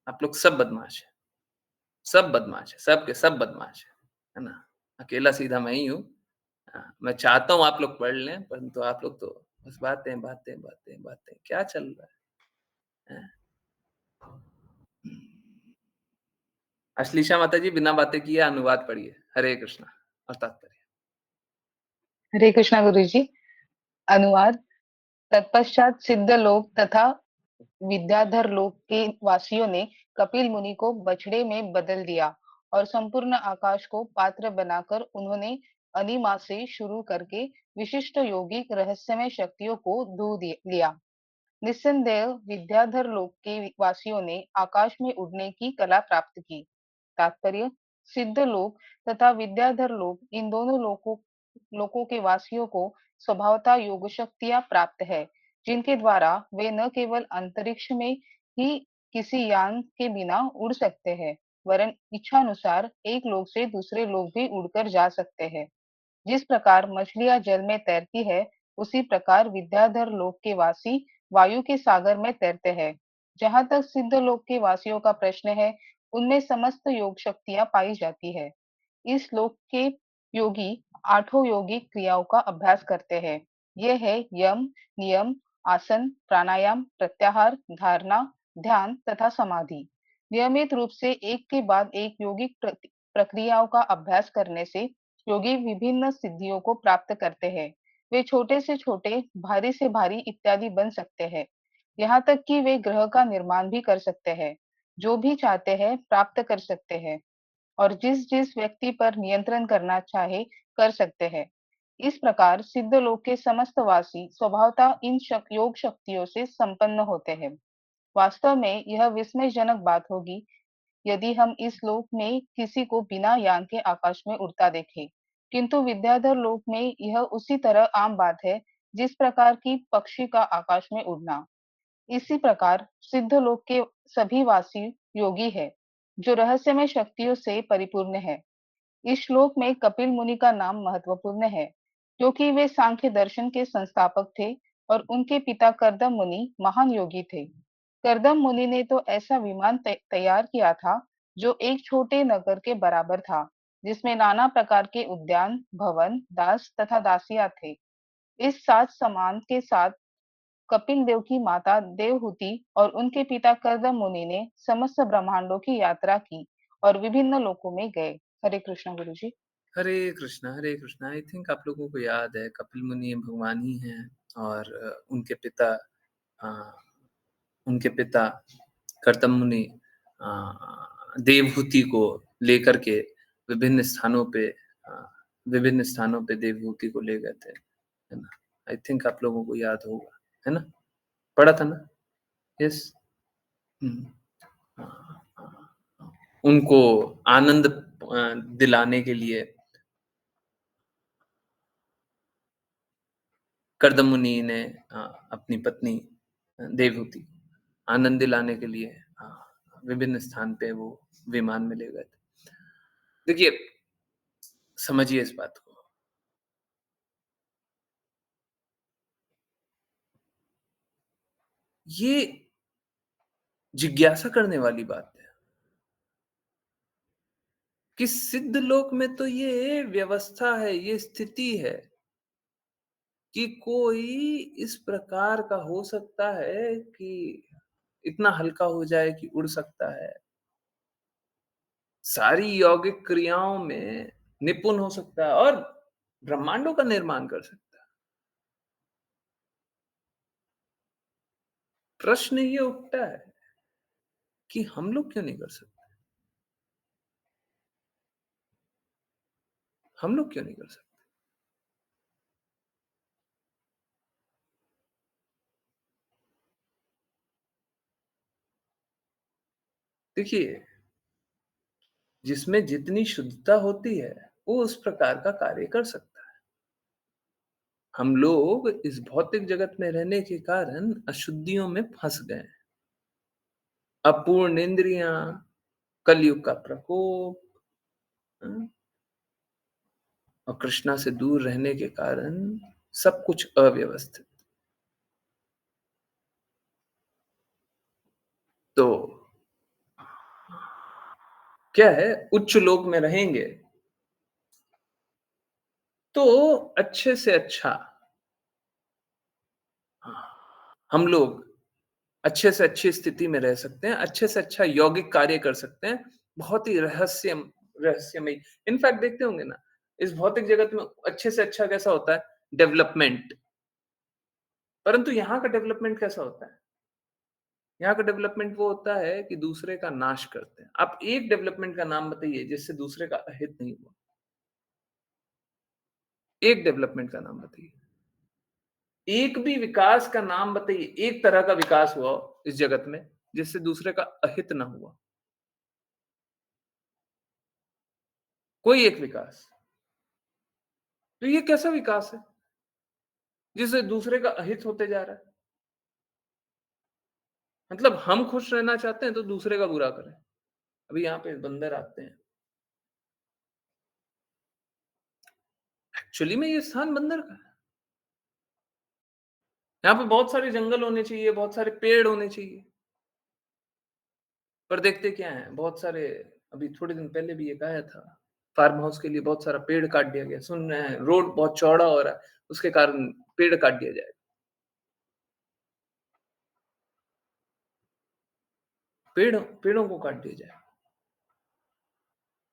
आप लोग सब बदमाश है, सब बदमाश है, सब के सब बदमाश है ना। अकेला सीधा मैं ही हूँ। मैं चाहता हूँ आप लोग पढ़ लें, परंतु आप लोग तो बस बातें बातें बातें बातें। क्या चल रहा है? अश्लीषा माता जी, बिना बातें किए अनुवाद पढ़िए। हरे कृष्णा और तात्पर्य। हरे कृष्णा गुरु जी। अनुवाद। तत्पश्चात सिद्ध लोक तथा विद्याधर लोक के वासियों ने कपिल मुनि को बछड़े में बदल दिया और संपूर्ण आकाश को पात्र बनाकर उन्होंने अनिमा से शुरू करके विशिष्ट यौगिक रहस्यमय शक्तियों को लिया। निस्संदेह विद्याधर लोक के वासियों ने आकाश में उड़ने की कला प्राप्त की। तात्पर्य। सिद्ध लोक तथा विद्याधर लोक, इन दोनों लोकों के वासियों को स्वभावतः योग शक्तियां प्राप्त है, जिनके द्वारा वे न केवल अंतरिक्ष में ही किसी यान के बिना उड़ सकते हैं, वरन इच्छानुसार एक लोक से दूसरे लोक भी उड़कर जा सकते हैं। जिस प्रकार मछलियां जल में तैरती है, उसी प्रकार विद्याधर लोक के वासी वायु के सागर में तैरते हैं। जहां तक सिद्ध लोक के वासियों का प्रश्न है, उनमें समस्त योग शक्तियां पाई जाती है। इस लोक के योगी आठों योगिक क्रियाओं का अभ्यास करते हैं। ये है यम, नियम, आसन, प्राणायाम, प्रत्याहार, धारणा, ध्यान तथा समाधि। नियमित रूप से एक के बाद एक योगिक प्रक्रियाओं का अभ्यास करने से योगी विभिन्न सिद्धियों को प्राप्त करते हैं। वे छोटे से छोटे, भारी से भारी इत्यादि बन सकते हैं। यहाँ तक कि वे ग्रह का निर्माण भी कर सकते हैं। जो भी चाहते हैं प्राप्त कर सकते हैं, और जिस जिस व्यक्ति पर नियंत्रण करना चाहे कर सकते हैं। इस प्रकार सिद्ध लोक के समस्त वासी स्वभावतः इन योग शक्तियों से संपन्न होते हैं। वास्तव में यह विस्मयजनक बात होगी यदि हम इस लोक में किसी को बिना यान के आकाश में उड़ता देखें, किंतु विद्याधर लोक में यह उसी तरह आम बात है जिस प्रकार की पक्षी का आकाश में उड़ना। इसी प्रकार सिद्ध लोक के सभी वासी योगी है, जो रहस्यमय शक्तियों से परिपूर्ण है। इस श्लोक में कपिल मुनि का नाम महत्वपूर्ण है, क्योंकि वे सांख्य दर्शन के संस्थापक थे और उनके पिता कर्दम मुनि महान योगी थे। कर्दम मुनि ने तो ऐसा विमान तैयार किया था, जो एक छोटे नगर के बराबर था, जिसमें नाना प्रकार के उद्यान, भवन, दास तथा दासियां थे। इस साज सामान के साथ कपिल देव की माता देवहूति और उनके पिता कर्दम मुनि ने समस्त ब्रह्मांडों की यात्रा की और विभिन्न लोकों में गए। हरे कृष्ण गुरु जी। हरे कृष्णा, हरे कृष्णा। आई थिंक आप लोगों को याद है कपिल मुनि भगवान ही हैं और उनके पिता कर्दम मुनि देवहूति को लेकर के विभिन्न स्थानों पे देवहूति को ले गए थे, है ना? आई थिंक आप लोगों को याद होगा, है ना? पढ़ा था ना? यस। उनको आनंद दिलाने के लिए कर्दम मुनि ने अपनी पत्नी देवहूति आनंद दिलाने के लिए विभिन्न स्थान पे वो विमान में ले गए थे। देखिए, समझिए इस बात को। ये जिज्ञासा करने वाली बात है कि सिद्ध लोक में तो ये व्यवस्था है, ये स्थिति है कि कोई इस प्रकार का हो सकता है कि इतना हल्का हो जाए कि उड़ सकता है, सारी यौगिक क्रियाओं में निपुण हो सकता है और ब्रह्मांडों का निर्माण कर सकता है। प्रश्न ये उठता है कि हम लोग क्यों नहीं कर सकते? हम लोग क्यों नहीं कर सकते? देखिए, जिसमें जितनी शुद्धता होती है वो उस प्रकार का कार्य कर सकता है। हम लोग इस भौतिक जगत में रहने के कारण अशुद्धियों में फंस गए हैं। अपूर्ण इंद्रियां, कलयुग का प्रकोप, और कृष्णा से दूर रहने के कारण सब कुछ अव्यवस्थित। तो क्या है, उच्च लोक में रहेंगे तो अच्छे से अच्छा हम लोग अच्छे से अच्छी स्थिति में रह सकते हैं, अच्छे से अच्छा यौगिक कार्य कर सकते हैं, बहुत ही रहस्यमयी। इनफैक्ट देखते होंगे ना, इस भौतिक जगत में अच्छे से अच्छा कैसा होता है? डेवलपमेंट। परंतु यहाँ का डेवलपमेंट कैसा होता है? यहाँ का डेवलपमेंट वो होता है कि दूसरे का नाश करते हैं। आप एक डेवलपमेंट का नाम बताइए जिससे दूसरे का अहित नहीं हुआ। एक डेवलपमेंट का नाम बताइए। एक भी विकास का नाम बताइए, एक तरह का विकास हुआ इस जगत में जिससे दूसरे का अहित ना हुआ। कोई एक विकास। तो ये कैसा विकास है जिससे दूसरे का अहित होते जा रहा है? मतलब हम खुश रहना चाहते हैं तो दूसरे का बुरा करें। अभी यहाँ पे बंदर आते हैं। एक्चुअली में ये स्थान बंदर का है। यहाँ पे बहुत सारे जंगल होने चाहिए, बहुत सारे पेड़ होने चाहिए, पर देखते क्या है, बहुत सारे, अभी थोड़े दिन पहले भी एक आया था, फार्म हाउस के लिए बहुत सारा पेड़ काट दिया गया। सुन रहे हैं, रोड बहुत चौड़ा हो रहा है, उसके कारण पेड़ काट दिया जाएगा। पेड़ों को काट दिया जाए।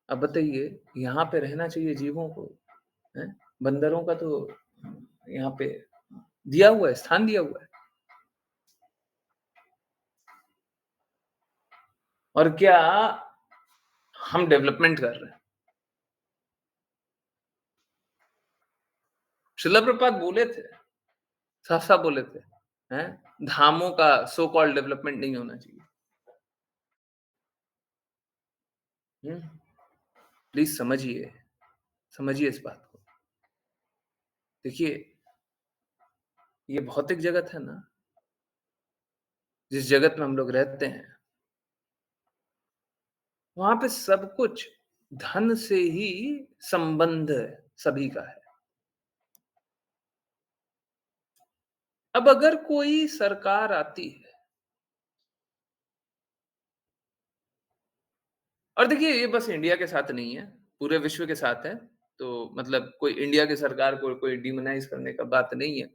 अब बताइए, यहाँ पे रहना चाहिए जीवों को, हैं? बंदरों का तो यहाँ पे दिया हुआ है, स्थान दिया हुआ है। और क्या हम डेवलपमेंट कर रहे हैं? शिला प्रपात बोले थे, साफ साफ बोले थे, हैं, धामों का सो कॉल्ड डेवलपमेंट नहीं होना चाहिए। प्लीज समझिए, समझिए इस बात को। देखिए, ये भौतिक जगत है ना, जिस जगत में हम लोग रहते हैं, वहां पे सब कुछ धन से ही संबंध सभी का है। अब अगर कोई सरकार आती है, और देखिए ये बस इंडिया के साथ नहीं है, पूरे विश्व के साथ है, तो मतलब कोई इंडिया की सरकार को कोई डिमोनाइज करने का बात नहीं है।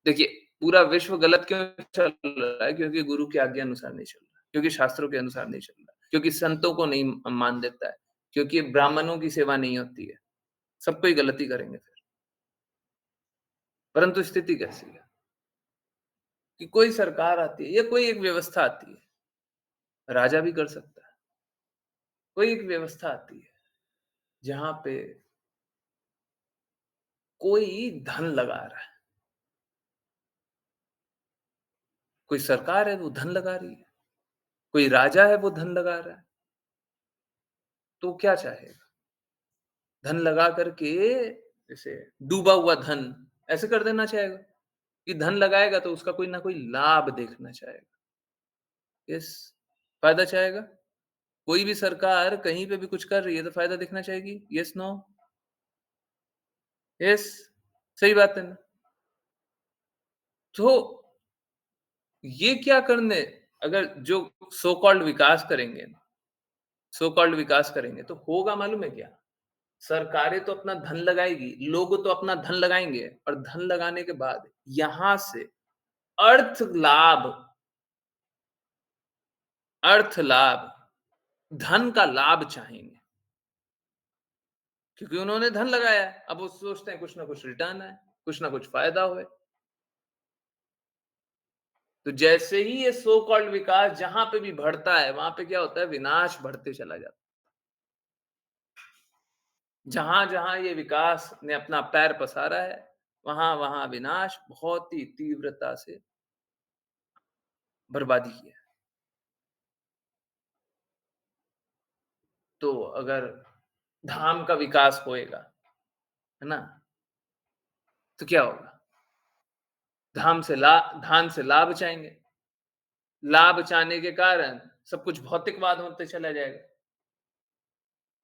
देखिए, पूरा विश्व गलत क्यों चल रहा है? क्योंकि गुरु की आज्ञा अनुसार नहीं चल रहा, क्योंकि शास्त्रों के अनुसार नहीं चल रहा, क्योंकि संतों को नहीं मान देता है, क्योंकि ब्राह्मणों की सेवा नहीं होती है। सब कोई गलती करेंगे फिर। परंतु स्थिति कैसी है कि कोई सरकार आती है या कोई एक व्यवस्था आती है, राजा भी कर सकता है, कोई एक व्यवस्था आती है जहां पे कोई धन लगा रहा है, कोई सरकार है वो धन लगा रही है, कोई राजा है वो धन लगा रहा है, तो क्या चाहेगा? धन लगा करके जैसे डूबा हुआ धन ऐसे कर देना चाहेगा कि धन लगाएगा तो उसका कोई ना कोई लाभ देखना चाहेगा। यस, फायदा चाहेगा। कोई भी सरकार कहीं पे भी कुछ कर रही है तो फायदा देखना चाहेगी। Yes, no? यस, सही बात है ना? तो ये क्या करने, अगर जो सो कॉल्ड विकास करेंगे, सो कॉल्ड विकास करेंगे तो होगा मालूम है क्या? सरकारें तो अपना धन लगाएगी, लोग तो अपना धन लगाएंगे, और धन लगाने के बाद यहां से अर्थ लाभ, अर्थ लाभ, धन का लाभ चाहेंगे, क्योंकि उन्होंने धन लगाया है। अब वो सोचते हैं कुछ ना कुछ रिटर्न है, कुछ ना कुछ फायदा होए। तो जैसे ही ये सो कॉल्ड विकास जहां पे भी बढ़ता है, वहां पे क्या होता है? विनाश बढ़ते चला जाता है। जहां जहां ये विकास ने अपना पैर पसारा है, वहां वहां विनाश बहुत ही तीव्रता से बर्बादी की है। तो अगर धाम का विकास होएगा, है ना, तो क्या होगा? धाम से लाभ चाहेंगे, लाभ चाहने के कारण सब कुछ भौतिकवाद होते चला जाएगा,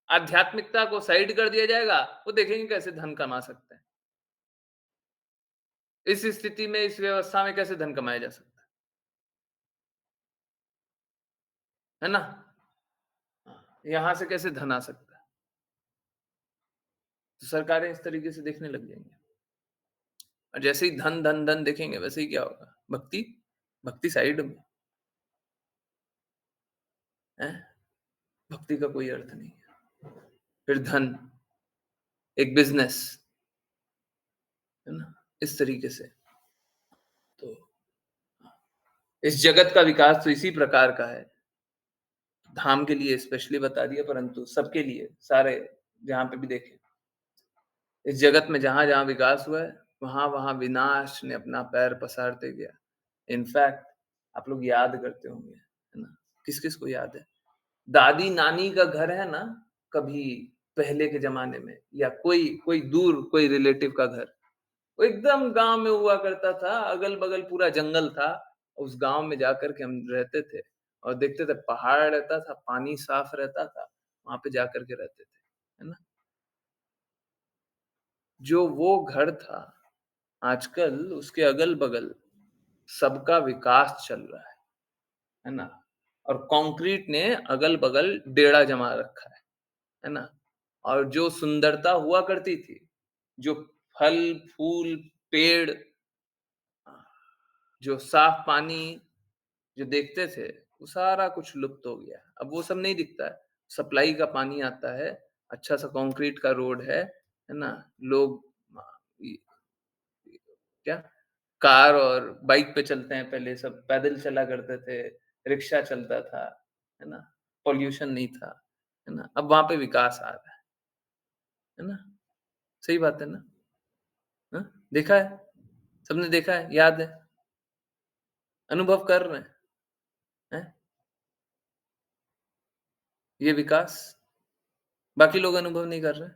आध्यात्मिकता को साइड कर दिया जाएगा, वो देखेंगे कैसे धन कमा सकते हैं। इस स्थिति में, इस व्यवस्था में कैसे धन कमाया जा सकता है ना? यहां से कैसे धन आ सकता है? तो सरकारें इस तरीके से देखने लग जाएंगी, और जैसे ही धन धन धन देखेंगे, वैसे ही क्या होगा? भक्ति, भक्ति साइड में है, भक्ति का कोई अर्थ नहीं है। फिर धन एक बिजनेस, है ना, इस तरीके से। तो इस जगत का विकास तो इसी प्रकार का है। धाम के लिए स्पेशली बता दिया, परंतु सबके लिए, सारे जहां पे भी देखें, इस जगत में जहां जहां विकास हुआ है, वहां वहां विनाश ने अपना पैर पसारते गया। इनफैक्ट आप लोग याद करते होंगे, है ना, किस किस को याद है? दादी नानी का घर है ना, कभी पहले के जमाने में, या कोई कोई दूर कोई रिलेटिव का घर, वो एकदम गांव में हुआ करता था, अगल बगल पूरा जंगल था। उस गांव में जाकर के हम रहते थे और देखते थे, पहाड़ रहता था, पानी साफ रहता था, वहां पे जाकर के रहते थे, है ना। जो वो घर था, आजकल उसके अगल बगल सबका विकास चल रहा है ना, और कंक्रीट ने अगल बगल डेरा जमा रखा है ना। और जो सुंदरता हुआ करती थी, जो फल फूल पेड़, जो साफ पानी जो देखते थे, वो सारा कुछ लुप्त हो गया। अब वो सब नहीं दिखता है। सप्लाई का पानी आता है, अच्छा सा कंक्रीट का रोड है ना। लोग क्या कार और बाइक पे चलते हैं, पहले सब पैदल चला करते थे, रिक्शा चलता था, है ना, पॉल्यूशन नहीं था, है ना। अब वहां पे विकास आ रहा है ना, सही बात है ना। हा? देखा है, सबने देखा है, याद है, अनुभव कर रहे हैं? ये विकास, बाकी लोग अनुभव नहीं कर रहे हैं,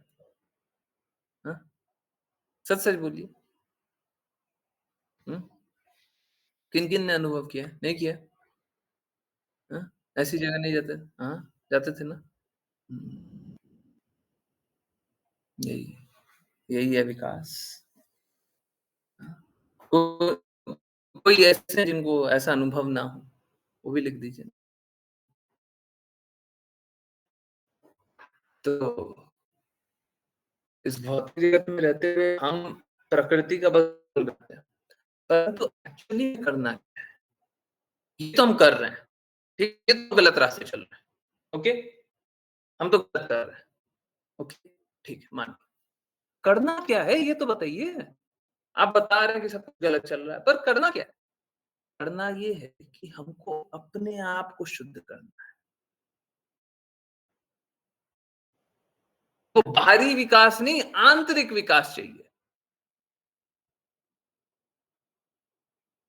हाँ? सच-सच बोलिए। हुँ? किन-किन ने अनुभव किया है? नहीं किया? हाँ? ऐसी जगह नहीं जाते? हाँ, जाते थे ना? हुँ, यही है, यही है विकास। हाँ, को कोई ऐसे हैं जिनको ऐसा अनुभव ना हो, वो भी लिख दीजिए। तो इस भौतिक जगत में रहते हुए हम प्रकृति का बदल करते हैं, परंतु एक्चुअली करना क्या है? ये तो हम कर रहे हैं, ठीक है? ये तो गलत रास्ते चल रहे हैं, ओके? हम तो गलत कर रहे हैं, ओके, ठीक है, मान करना क्या है ये तो बताइए? आप बता रहे हैं कि सब कुछ गलत चल रहा है, पर करना क्या है? करना ये है कि हमको अपने आप को शुद्ध करना है। तो बाहरी विकास नहीं, आंतरिक विकास चाहिए।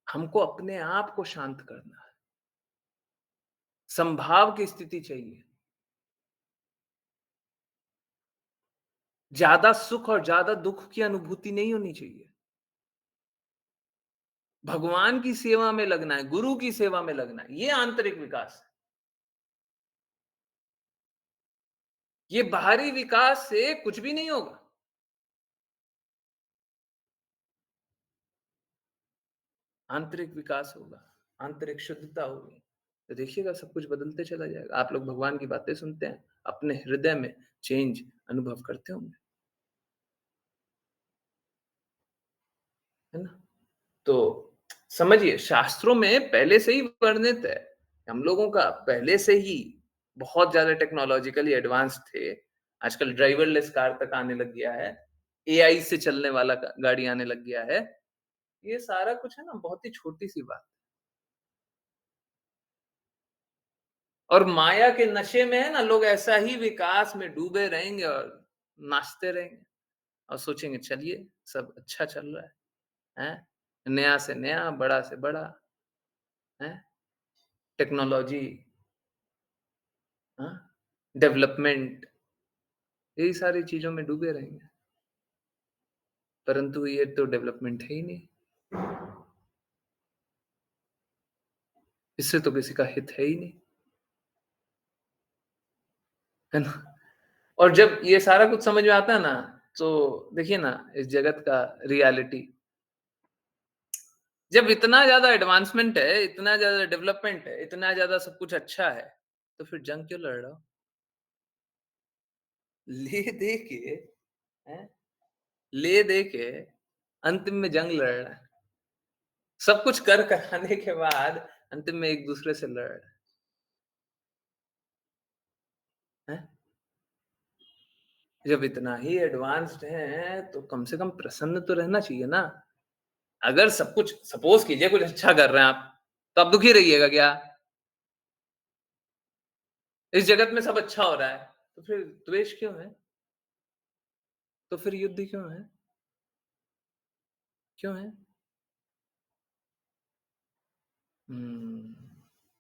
हमको अपने आप को शांत करना है। समभाव की स्थिति चाहिए। ज़्यादा सुख और ज़्यादा दुःख की अनुभूति नहीं होनी चाहिए। भगवान की सेवा में लगना है, गुरु की सेवा में लगना है, ये आंतरिक विकास है। ये बाहरी विकास से कुछ भी नहीं होगा। आंतरिक विकास होगा, आंतरिक शुद्धता होगी, तो देखिएगा सब कुछ बदलते चला जाएगा। आप लोग भगवान की बातें सुनते हैं, अपने हृदय में चेंज अनुभव करते होंगे, है ना? तो समझिए शास्त्रों में पहले से ही वर्णित है, हम लोगों का पहले से ही बहुत ज़्यादा टेक्नोलॉजिकली एडवांस थे। आजकल ड्राइवरलेस कार तक आने लग गया है, एआई से चलने वाला ग गाड़ी आने लग गया है। ये सारा कुछ है ना बहुत ही छोटी-सी बात और माया के नशे में है ना लोग ऐसा ही विकास में डूबे रहेंगे और नाचते रहेंगे और सोचेंगे चलिए सब अच्छा चल रहा हैं? नया से नया, बड़ा से बड़ा, हैं? टेक्नोलॉजी, हाँ? डेवलपमेंट, यही सारी चीज़ों में डूबे रहेंगे। परंतु ये तो डेवलपमेंट है ही नहीं, इससे तो किसी का हित है ही नहीं, है ना? और जब ये सारा कुछ समझ में आता है ना, तो देखिए ना इस जगत का रियलिटी जब इतना ज़्यादा एडवांसमेंट है, इतना ज़्यादा डेवलपमेंट है, इतना ज़्यादा सब कुछ अच्छा है, तो फिर जंग क्यों लड़ रहे हो? ले-दे के हैं? ले-दे के अंतिम में जंग लड़ रहे हैं। सब कुछ कर कराने के बाद अंतिम में एक-दूसरे से लड़ रहे हैं। जब इतना ही एडवांस्ड हैं, तो कम से कम प्रसन्न तो रहना चाहिए ना। अगर सब कुछ सपोज़ कीजिए कुछ अच्छा कर रहे हैं आप, तो आप दुखी रहिएगा क्या? इस जगत में सब अच्छा हो रहा है, तो फिर द्वेष क्यों है? तो फिर युद्ध क्यों है? क्यों है? हुँ,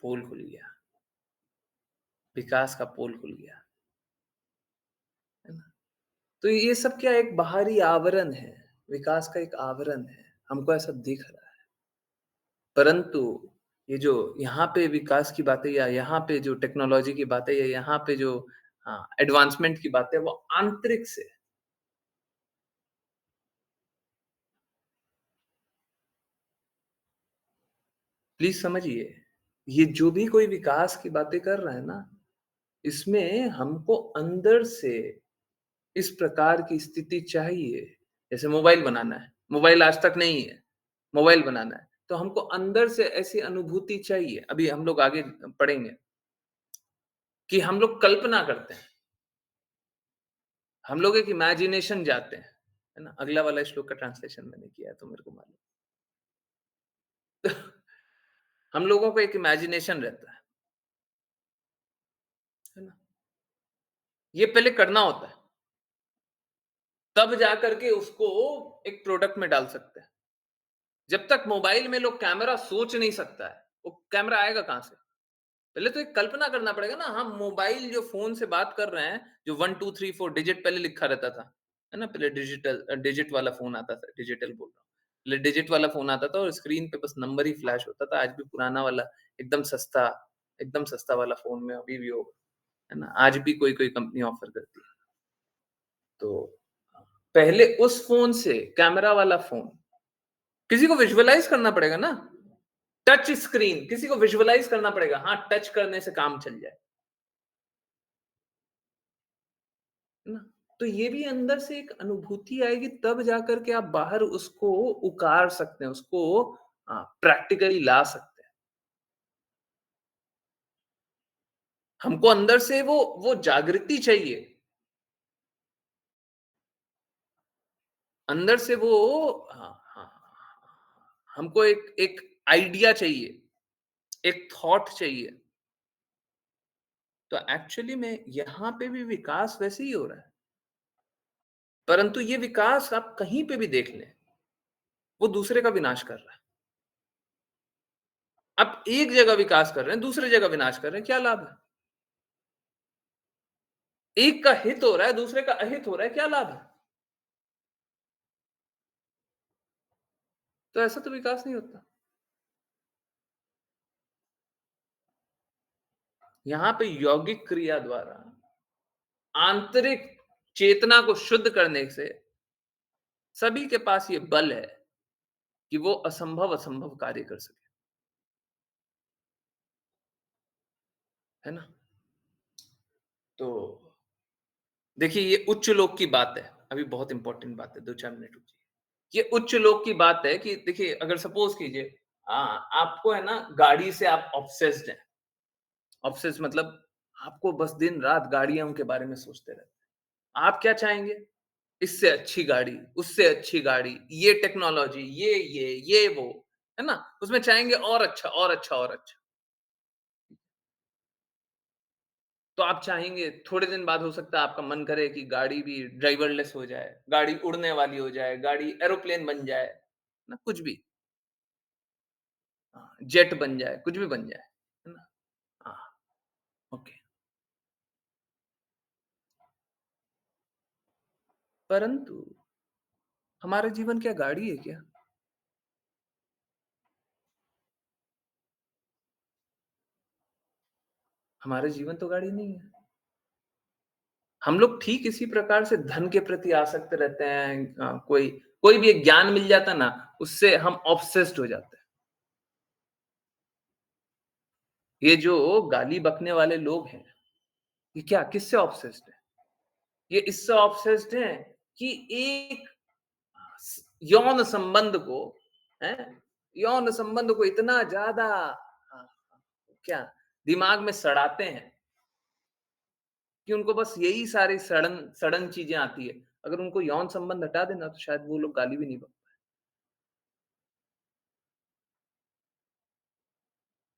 पोल खुल गया, विकास का पोल खुल गया, है ना? तो ये सब क्या एक बाहरी आवरण है, विकास का एक आवरण है, हमको ऐसा दिख रहा है। परंतु ये जो यहाँ पे विकास की बातें या यहाँ पे जो टेक्नोलॉजी की बातें या यहाँ पे जो एडवांसमेंट की बातें वो आंतरिक से है। प्लीज़ समझिए, ये जो भी कोई विकास की बातें कर रहा है ना, इसमें हमको अंदर से इस प्रकार की स्थिति चाहिए, जैसे मोबाइल बनाना है, मोबाइल आज तक नहीं है, मोबाइल बनाना है, तो हमको अंदर से ऐसी अनुभूति चाहिए। अभी हम लोग आगे पढ़ेंगे कि हम लोग कल्पना करते हैं, हम लोग एक इमेजिनेशन जाते हैं, है ना? अगला वाला श्लोक का ट्रांसलेशन मैंने किया है तो मेरे को मालूम है। हम लोगों को एक इमेजिनेशन रहता है ना? ये पहले करना होता है, तब जाकर के उसको एक प्रोडक्ट में डाल सकते हैं। जब तक मोबाइल में लोग कैमरा सोच नहीं सकता है, वो कैमरा आएगा कहां से? पहले तो एक कल्पना करना पड़ेगा ना। हम मोबाइल जो फोन से बात कर रहे हैं, जो 1 2 3 4 डिजिट पहले लिखा रहता था, है ना? पहले डिजिट वाला फोन आता था, डिजिटल बोल रहा हूँ। पहले डिजिट वाला फोन आता था और स्क्रीन पे बस नंबर ही फ्लैश होता था। आज भी पुराना वाला एकदम सस्ता, एकदम सस्ता वाला फोन में अभी भी होगा, है ना? आज भी कोई-कोई कंपनी ऑफर करती है। तो पहले उस फोन से कैमरा वाला फोन, किसी को विजुअलाइज करना पड़ेगा ना। टच स्क्रीन किसी को विजुअलाइज करना पड़ेगा, हाँ टच करने से काम चल जाए, है ना? तो ये भी अंदर से एक अनुभूति आएगी, तब जाकर के आप बाहर उसको उकार सकते हैं, उसको प्रैक्टिकली ला सकते हैं। हमको अंदर से वो जागृति चाहिए, अंदर से वो हाँ, हाँ, हमको एक एक आइडिया चाहिए, एक थॉट चाहिए। तो एक्चुअली में यहाँ पे भी विकास वैसे ही हो रहा है, परंतु ये विकास आप कहीं पे भी देख लें, वो दूसरे का विनाश कर रहा है। आप एक जगह विकास कर रहे हैं, दूसरी जगह विनाश कर रहे हैं, क्या लाभ है? एक का हित हो रहा है, दूसरे का अहित हो रहा है, क्या लाभ है? तो ऐसा तो विकास नहीं होता। यहां पे यौगिक क्रिया द्वारा आंतरिक चेतना को शुद्ध करने से सभी के पास ये बल है कि वो असंभव असंभव कार्य कर सके, है ना? तो देखिए, ये उच्च लोक की बात है। अभी बहुत इंपॉर्टेंट बात है, 2 4 मिनट रुकिए। ये उच्च लोक की बात है कि देखिए, अगर सपोज कीजिए आपको है ना, गाड़ी से आप ऑब्सेस्ड हैं। ऑब्सेस्ड मतलब आपको बस दिन रात गाड़ियों के बारे में सोचते रहते हैं। आप क्या चाहेंगे? इससे अच्छी गाड़ी, उससे अच्छी गाड़ी, ये टेक्नोलॉजी, ये वो, है ना? उसमें चाहेंगे और अच्छा और अच्छा और अच्छा। तो आप चाहेंगे, थोड़े दिन बाद हो सकता है आपका मन करे कि गाड़ी भी ड्राइवरलेस हो जाए, गाड़ी उड़ने वाली हो जाए, गाड़ी एरोप्लेन बन जाए, ना कुछ भी, जेट बन जाए, कुछ भी बन जाए, है ना? हाँ, ओके। परंतु हमारा जीवन क्या गाड़ी है क्या? हमारा जीवन तो गाड़ी नहीं है। हम लोग ठीक इसी प्रकार से धन के प्रति आसक्त रहते हैं। कोई कोई भी एक ज्ञान मिल जाता ना, उससे हम ऑब्सेस्ड हो जाते हैं। ये जो गाली बकने वाले लोग हैं, ये क्या किससे ऑब्सेस्ड है? ये इससे ऑब्सेस्ड हैं कि एक यौन संबंध को, हैं? यौन संबंध को इतना ज्यादा क्या दिमाग में सड़ाते हैं कि उनको बस यही सारी सड़न सड़न चीजें आती है। अगर उनको यौन संबंध हटा देना तो शायद वो लोग गाली भी नहीं बक।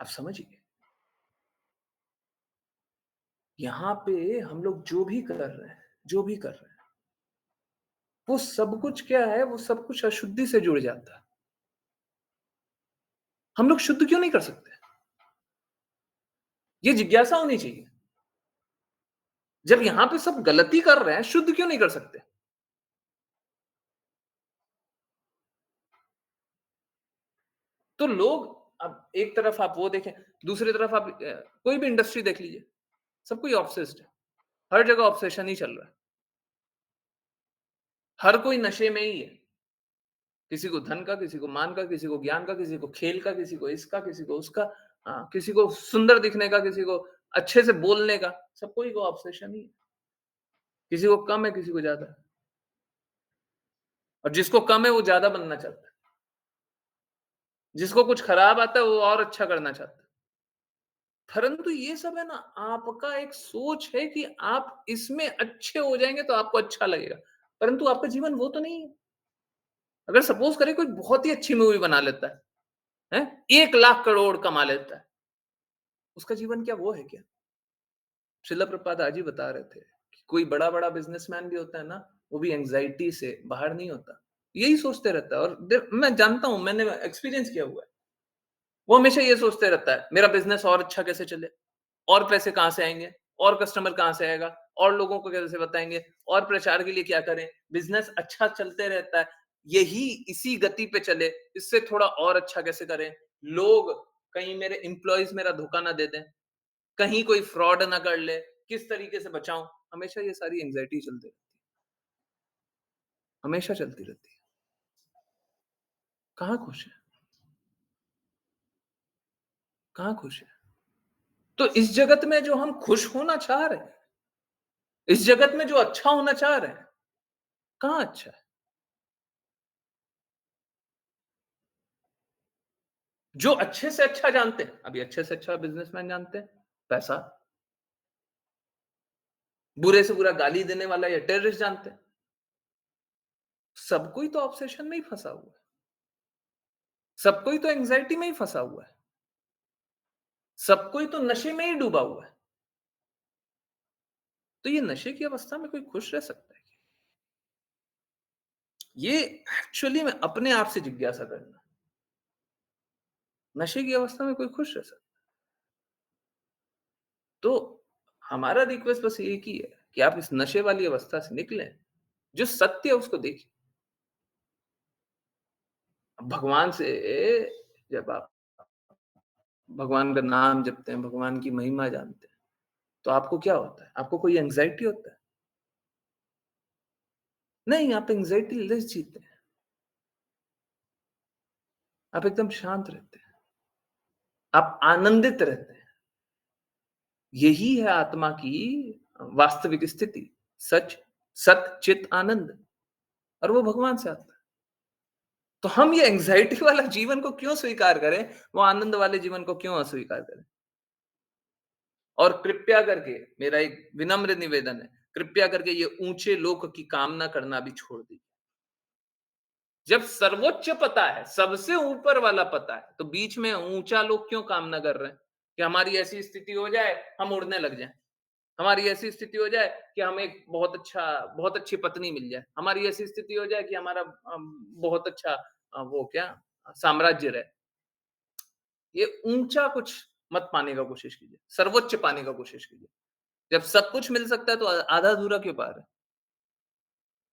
आप समझिए, यहाँ पे हम लोग जो भी कर रहे हैं, जो भी कर रहे हैं, वो सब कुछ क्या है, वो सब कुछ अशुद्धि से जुड़ जाता है। हम लोग शुद्ध क्यों नहीं कर सकते? ये जिज्ञासा होनी चाहिए। जब यहाँ पे सब गलती कर रहे हैं, शुद्ध क्यों नहीं कर सकते? तो लोग, अब एक तरफ आप वो देखें, दूसरी तरफ आप कोई भी इंडस्ट्री देख लीजिए, सब कोई ऑब्सेस्ड है। हर जगह ऑब्सेशन ही चल रहा है। हर कोई नशे में ही है। किसी को धन का, किसी को मान का, किसी को ज्ञान का, किसी को खेल का, किसी को इसका, किसी को उसका, किसी को सुंदर दिखने का, किसी को अच्छे से बोलने का, सब कोई को ऑब्सेशन ही है। किसी को कम है, किसी को ज्यादा है, और जिसको कम है वो ज्यादा बनना चाहता है। जिसको कुछ खराब आता है वो और अच्छा करना चाहता है। परंतु ये सब है ना, आपका एक सोच है कि आप इसमें अच्छे हो जाएंगे तो आपको अच्छा लगेगा, परंतु आपका जीवन वो तो नहीं है। अगर सपोज करें कोई बहुत ही अच्छी मूवी बना लेता है, 1 लाख करोड़ कमा लेता है, उसका जीवन क्या वो है क्या? शिला प्रपात आज ही बता रहे थे कि कोई बड़ा बड़ा बिजनेसमैन भी होता है ना, वो भी एंजाइटी से बाहर नहीं होता, यही सोचते रहता है। और मैं जानता हूं, मैंने एक्सपीरियंस किया हुआ है, वो हमेशा ये सोचते रहता है मेरा बिजनेस और अच्छा कैसे चले, और पैसे कहां से आएंगे, और कस्टमर कहां से आएगा, और लोगों को कैसे बताएंगे, और प्रचार के लिए क्या करें, बिजनेस अच्छा चलते रहता है, यही इसी गति पे चले, इससे थोड़ा और अच्छा कैसे करें, लोग कहीं मेरे एम्प्लॉयज मेरा धोखा ना दे दें, कहीं कोई फ्रॉड ना कर ले, किस तरीके से बचाऊं, हमेशा ये सारी एंजाइटी चलती रहती है, हमेशा चलती रहती है। कहां खुश है, कहां खुश है? तो इस जगत में जो हम खुश होना चाह रहे हैं, इस जगत में जो अच्छा होना चाह रहे हैं, कहां अच्छा है? जो अच्छे से अच्छा जानते हैं, अभी अच्छे से अच्छा बिजनेसमैन जानते हैं, पैसा। बुरे से बुरा गाली देने वाला या टेररिस्ट जानते हैं। सब कोई तो ऑब्सेशन में ही फंसा हुआ है, सब कोई तो एंजाइटी में ही फंसा हुआ है, सब कोई तो नशे में ही डूबा हुआ है। तो ये नशे की अवस्था में कोई खुश रह सकता है? ये एक्चुअली में अपने आप से जिज्ञासा करना, नशे की अवस्था में कोई खुश रह सकता है? तो हमारा रिक्वेस्ट बस एक ही है कि आप इस नशे वाली अवस्था से निकलें, जो सत्य है उसको देखिए। भगवान से जब आप भगवान का नाम जपते हैं, भगवान की महिमा जानते हैं, तो आपको क्या होता है? आपको कोई एंग्जाइटी होता है? नहीं, आप एंग्जाइटी लेस जीते हैं, आप एकदम शांत रहते हैं, आप आनंदित रहते हैं। यही है आत्मा की वास्तविक स्थिति, सच, सत, चित, आनंद, और वो भगवान से आता है। तो हम ये एंग्जाइटी वाला जीवन को क्यों स्वीकार करें, वो आनंद वाले जीवन को क्यों अस्वीकार करें? और कृपया करके मेरा एक विनम्र निवेदन है, कृपया करके ये ऊंचे लोक की कामना करना भी छोड़ दीजिए। जब सर्वोच्च पता है, सबसे ऊपर वाला पता है, तो बीच में ऊंचा लोक क्यों कामना कर रहे हैं कि हमारी ऐसी स्थिति हो जाए हम उड़ने लग जाएं, हमारी ऐसी स्थिति हो जाए कि हमें एक बहुत अच्छी पत्नी मिल जाए, हमारी ऐसी स्थिति हो जाए कि हमारा बहुत अच्छा वो क्या साम्राज्य रहे। ये ऊंचा कुछ मत पाने का कोशिश कीजिए, सर्वोच्च पाने का कोशिश कीजिए। जब सब कुछ मिल सकता है तो आधा अधूरा क्यों पा रहे हैं?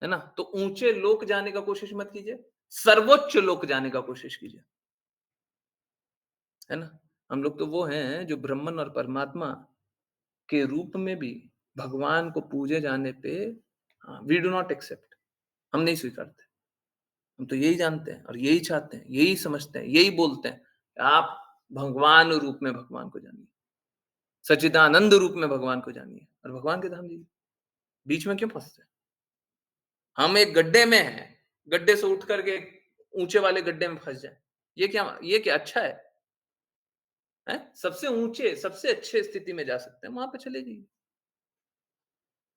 है ना? तो ऊंचे लोक जाने का कोशिश मत कीजिए, सर्वोच्च लोक जाने का कोशिश कीजिए। है ना? हम लोग तो वो हैं जो ब्रह्मन और परमात्मा के रूप में भी भगवान को पूजे जाने पे वी डू नॉट एक्सेप्ट, हम नहीं स्वीकारते। हम तो यही जानते हैं और यही चाहते हैं, यही समझते हैं, यही बोलते हैं, आप भगवान रूप में भगवान को जानिए, सच्चिदानंद रूप में भगवान को जानिए और भगवान के धाम जाइए। बीच में क्यों फंसते हैं? हम एक गड्ढे में हैं, गड्ढे से उठ करके ऊंचे वाले गड्ढे में फंस जाए, ये क्या अच्छा है? सबसे ऊंचे, सबसे अच्छे स्थिति में जा सकते हैं, वहां पे चले जाइए।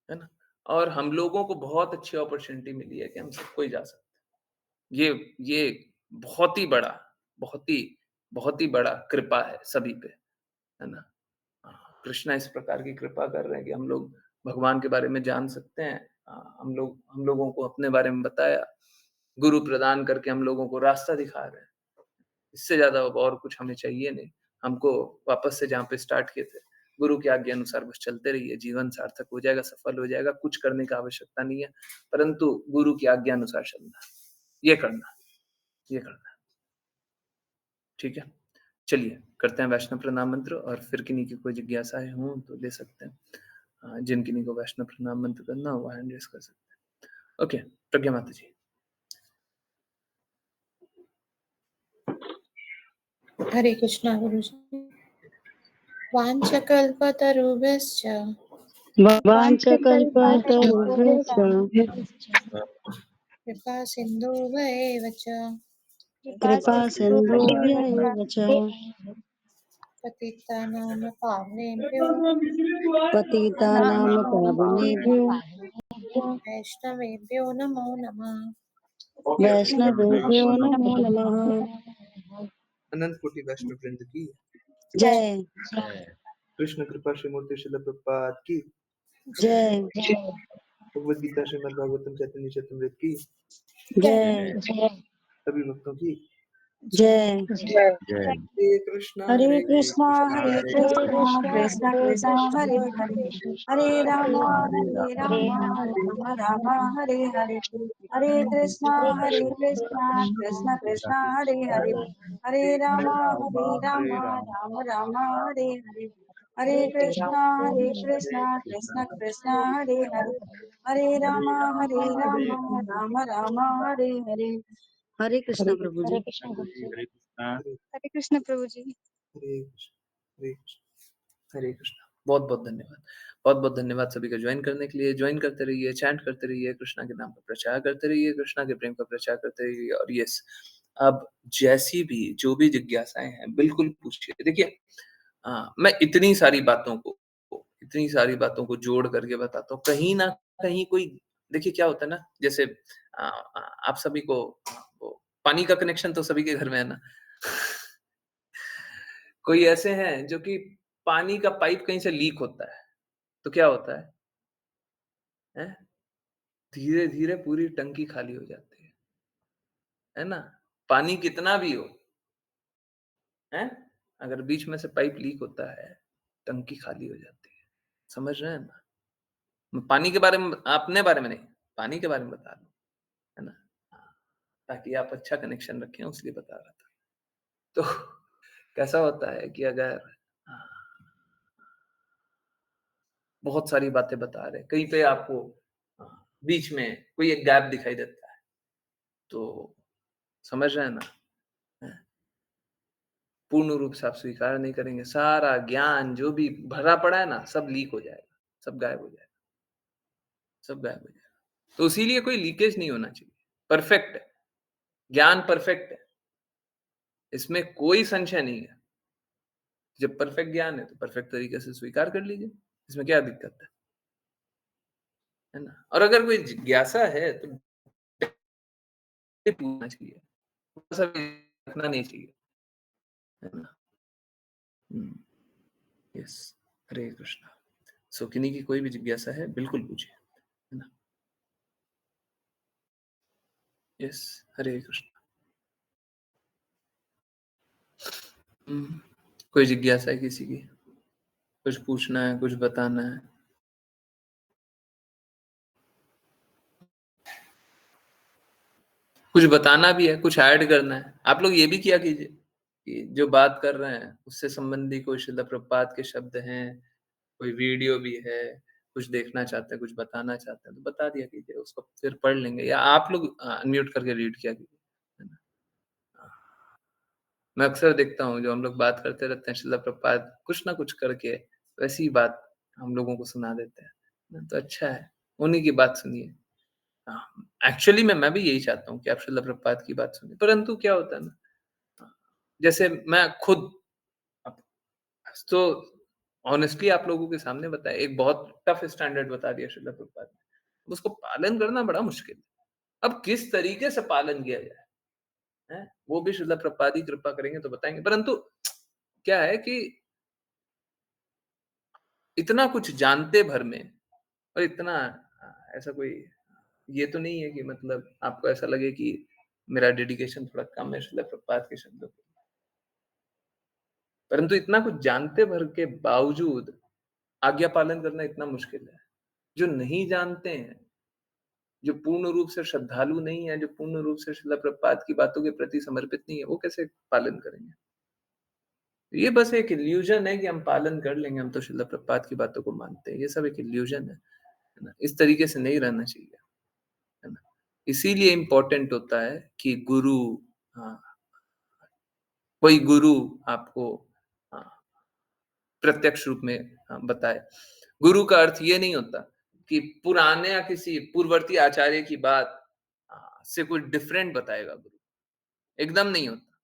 है ना? और हम लोगों को बहुत अच्छी अपॉर्चुनिटी मिली है कि हम सबको ही जा सकते हैं। ये बहुत ही बड़ा, बहुत ही बहुत ही बड़ा कृपा है सभी पे, है ना? कृष्णा इस प्रकार की कृपा कर रहे हैं कि हम लोग भगवान के बारे में जान सकते हैं। हम लोगों को अपने बारे में बताया, गुरु प्रदान करके हम लोगों को रास्ता दिखा रहे हैं। इससे ज्यादा अब और कुछ हमें चाहिए नहीं। हमको वापस से जहाँ पे स्टार्ट किए थे, गुरु की आज्ञा अनुसार बस चलते रहिए, जीवन सार्थक हो जाएगा, सफल हो जाएगा, कुछ करने की आवश्यकता नहीं है, परंतु गुरु की आज्ञा अनुसार चलना, ये करना, ये करना। ठीक है? चलिए करते हैं वैष्णव प्रणाम मंत्र, और फिर किन्हीं की कोई जिज्ञासाएं हों तो ले सकते हैं। जिन किन्हीं को वैष्णव प्रणाम मंत्र करना हो वो हैंड रेज कर सकते हैं। ओके, प्रज्ञा माता जी। हरे कृष्णा गुरुजी। वाञ्छकल्पतरुभ्यश्च वाञ्छकल्पतरुभ्यश्च कृपा सिन्धुभ्येव च कृपा सिन्धुभ्यैव च पतितानां पावनेभ्यो पतितानां पावनेभ्यो वैष्णवेभ्यो नमो नमः। वैष्णवेभ्यो नमो नमः। अनंत कोटि वैष्णव वृंद की जय कृष्ण कृपा श्री मूर्ति शिल प्रभुपाद की जय। भगवद गीता श्रीमद् भागवतम चैतन्य चैतन्य की जय सभी भक्तों की जय जय हरे कृष्णा हरे कृष्णा कृष्ण कृष्ण कृष्ण हरे हरे हरे राम राम राम हरे हरे हरे कृष्णा कृष्ण कृष्ण हरे हरे हरे राम राम राम हरे हरे हरे कृष्णा कृष्ण कृष्ण हरे हरे हरे राम राम राम हरे हरे हरे कृष्ण प्रभु जी हरे कृष्ण प्रभु जी हरे कृष्ण हरे कृष्ण हरे कृष्ण। बहुत बहुत धन्यवाद, बहुत बहुत धन्यवाद सभी का ज्वाइन करने के लिए। ज्वाइन करते रहिए, चैंट करते रहिए, कृष्णा के नाम का प्रचार करते रहिए, कृष्णा के प्रेम का प्रचार करते रहिए। और यस, अब जैसी भी जो भी जिज्ञासाएं हैं बिल्कुल पूछिए। देखिए मैं इतनी सारी बातों को जोड़ करके बताता हूँ, कहीं ना कहीं कोई, देखिए क्या होता है ना, जैसे आप सभी को वो पानी का कनेक्शन तो सभी के घर में है ना। कोई ऐसे हैं जो कि पानी का पाइप कहीं से लीक होता है, तो क्या होता है? धीरे धीरे पूरी टंकी खाली हो जाती है ना? पानी कितना भी हो, है, अगर बीच में से पाइप लीक होता है, टंकी खाली हो जाती है। समझ रहे हैं ना? मैं पानी के बारे में, अपने बारे में नहीं, पानी के बारे में बता रहा हूँ, है ना? हाँ, ताकि आप अच्छा कनेक्शन रखें, इसलिए बता रहा था। तो कैसा होता है कि अगर बहुत सारी बातें बता रहे, कहीं पे आपको बीच में कोई एक गैप दिखाई देता है, तो समझ रहे हैं ना? पूर्ण रूप से आप स्वीकार नहीं करेंगे, सारा ज्ञान जो भी भरा पड़ा है ना, सब लीक हो जाएगा, सब गायब हो जाएगा, सब गायब हो जाएगा। तो इसीलिए कोई लीकेज नहीं होना चाहिए। परफेक्ट है, ज्ञान परफेक्ट है, इसमें कोई संशय नहीं है। जब परफेक्ट ज्ञान है तो परफेक्ट तरीके से स्वीकार कर लीजिए, इसमें क्या दिक्कत है ना? और अगर कोई जिज्ञासा है तो पूछना चाहिए, थोड़ा सा भी रखना नहीं चाहिए, है ना? यस, हरे कृष्णा। सो किन्हीं की कोई भी जिज्ञासा है बिल्कुल पूछिए, है ना? यस, हरे कृष्णा। कोई जिज्ञासा है किसी की, कुछ पूछना है, कुछ बताना है? कुछ बताना भी है, कुछ ऐड करना है, आप लोग ये भी किया कीजिए कि जो बात कर रहे हैं उससे संबंधी कोई श्रील प्रभुपाद के शब्द हैं, कोई वीडियो भी है, कुछ देखना चाहते हैं, कुछ बताना चाहते हैं, तो बता दिया कीजिए, उसको फिर पढ़ लेंगे, या आप लोग अनम्यूट करके रीड किया कीजिए, है ना? मैं अक्सर देखता हूँ जो हम लोग बात करते रहते हैं, श्रील प्रभुपाद कुछ ना कुछ करके वैसी ही बात हम लोगों को सुना देते हैं, तो अच्छा है, उन्हीं की बात सुनिए। एक्चुअली मैं भी यही चाहता हूँ कि आप श्रील प्रभुपाद की बात सुनिए, परंतु क्या होता है ना, जैसे मैं खुद अब तो ऑनेस्टली आप लोगों के सामने बताया, एक बहुत टफ स्टैंडर्ड बता दिया श्रील प्रभुपाद ने, उसको पालन करना बड़ा मुश्किल है। अब किस तरीके से पालन किया जाए, हैं? वो भी श्रील प्रभुपाद ही कृपा करेंगे तो बताएंगे, परंतु क्या है कि इतना कुछ जानते भर में और इतना ऐसा कोई ये तो नहीं है कि मतलब आपको ऐसा लगे कि मेरा डेडिकेशन थोड़ा कम है श्रील प्रभुपाद के शब्दों पे। परंतु इतना कुछ जानते भर के बावजूद आज्ञा पालन करना इतना मुश्किल है। जो नहीं जानते हैं, जो पूर्ण रूप से श्रद्धालु नहीं है, जो पूर्ण रूप से श्रील प्रभुपाद की बातों के प्रति समर्पित नहीं है, वो कैसे पालन करेंगे? ये बस एक इल्यूजन है कि हम पालन कर लेंगे, हम तो श्रील प्रभुपाद की बातों को मानते हैं। ये सब एक इल्यूजन है ना? इस तरीके से नहीं रहना चाहिए, है ना? इसीलिए इम्पोर्टेंट होता है कि गुरु, हाँ, कोई गुरु आपको हाँ, प्रत्यक्ष रूप में बताए। गुरु का अर्थ ये नहीं होता कि पुराने या किसी पूर्ववर्ती आचार्य की बात से कोई डिफरेंट बताएगा गुरु, एकदम नहीं होता।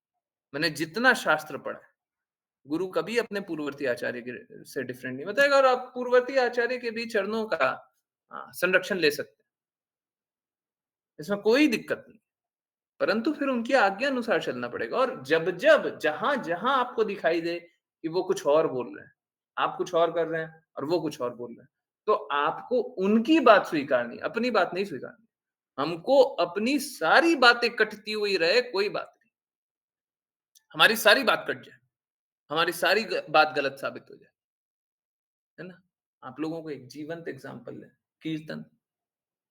मैंने जितना शास्त्र पढ़ा है, गुरु कभी अपने पूर्ववर्ती आचार्य के से डिफरेंट नहीं बताएगा, और आप पूर्ववर्ती आचार्य के भी चरणों का संरक्षण ले सकते हैं, इसमें कोई दिक्कत नहीं। परंतु फिर उनकी आज्ञा अनुसार चलना पड़ेगा, और जब जब जहां जहां आपको दिखाई दे कि वो कुछ और बोल रहे हैं, आप कुछ और कर रहे हैं और वो कुछ और बोल रहे हैं, तो आपको उनकी बात स्वीकारनी, अपनी बात नहीं स्वीकारनी। हमको अपनी सारी बातें कटती हुई रहे, कोई बात नहीं। हमारी सारी बात कट जाए, हमारी सारी बात गलत साबित हो जाए, है ना? आप लोगों को एक जीवंत एग्जाम्पल है, कीर्तन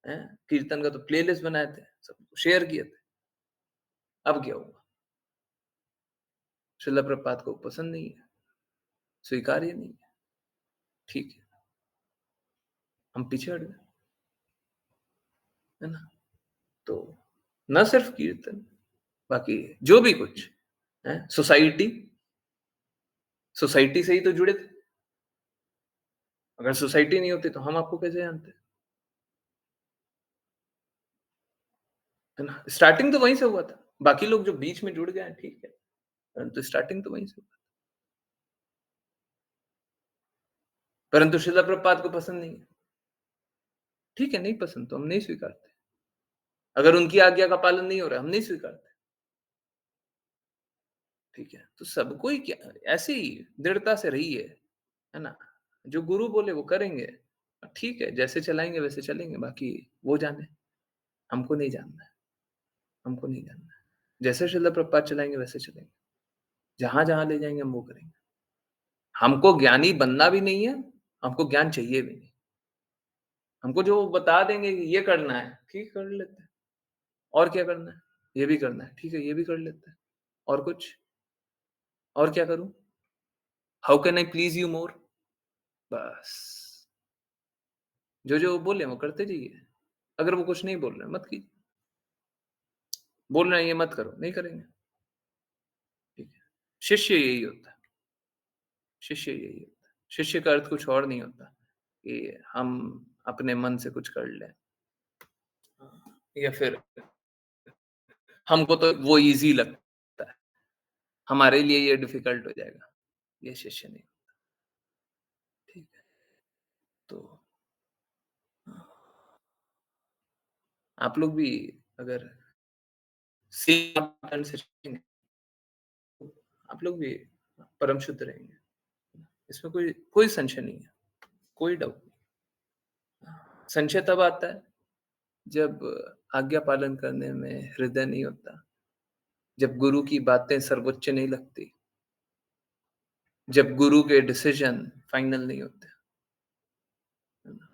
है। कीर्तन का तो प्लेलिस्ट बनाए थे, सबको शेयर किए थे। अब क्या हुआ? श्रील प्रभुपाद को पसंद नहीं है, स्वीकार्य नहीं है, ठीक है, हम पीछे हट गए, है ना? तो न सिर्फ कीर्तन, बाकी जो भी कुछ है, सोसाइटी से ही तो जुड़े थे। अगर सोसाइटी नहीं होती तो हम आपको कैसे जानते, है ना? स्टार्टिंग तो वहीं से हुआ था। बाकी लोग जो बीच में जुड़ गए हैं, ठीक है, परंतु स्टार्टिंग तो वहीं से हुआ। परंतु श्रील प्रभुपाद को पसंद नहीं है, ठीक है, नहीं पसंद तो हम नहीं स्वीकारते। अगर उनकी आज्ञा का पालन नहीं हो रहा, हम नहीं स्वीकारते, ठीक है। तो सबको ही क्या, ऐसे ही दृढ़ता से रहिए, है ना? जो गुरु बोले वो करेंगे, ठीक है, जैसे चलाएंगे वैसे चलेंगे, बाकी वो जाने, हमको नहीं जानना है, हमको नहीं जानना है। जैसे श्रील प्रभुपाद चलाएंगे वैसे चलेंगे, जहां जहां ले जाएंगे हम वो करेंगे। हमको ज्ञानी बनना भी नहीं है, हमको ज्ञान चाहिए भी नहीं। हमको जो बता देंगे कि ये करना है, ठीक, कर लेते हैं। और क्या करना है? ये भी करना है, ठीक है, ये भी कर लेते हैं। और कुछ? और क्या करूं? How can I please you more? बस जो जो बोले वो करते जाइए। अगर वो कुछ नहीं बोल रहे मत कीजिए, बोल रहे हैं ये मत करो, नहीं करेंगे, ठीक है। शिष्य यही होता है, शिष्य यही होता है। शिष्य का अर्थ कुछ और नहीं होता कि हम अपने मन से कुछ कर लें, या फिर हमको तो वो इजी लगता है, हमारे लिए ये डिफिकल्ट हो जाएगा, ये शिष्य नहीं, ठीक है। तो आप लोग भी अगर सेम पैटर्न से चलेंगे, आप लोग भी परम शुद्ध रहेंगे, इसमें कोई कोई संशय नहीं है, कोई डाउट नहीं। संशय तब आता है जब आज्ञा पालन करने में हृदय नहीं होता, जब गुरु की बातें सर्वोच्च नहीं लगती, जब गुरु के डिसीजन फाइनल नहीं होते, है ना?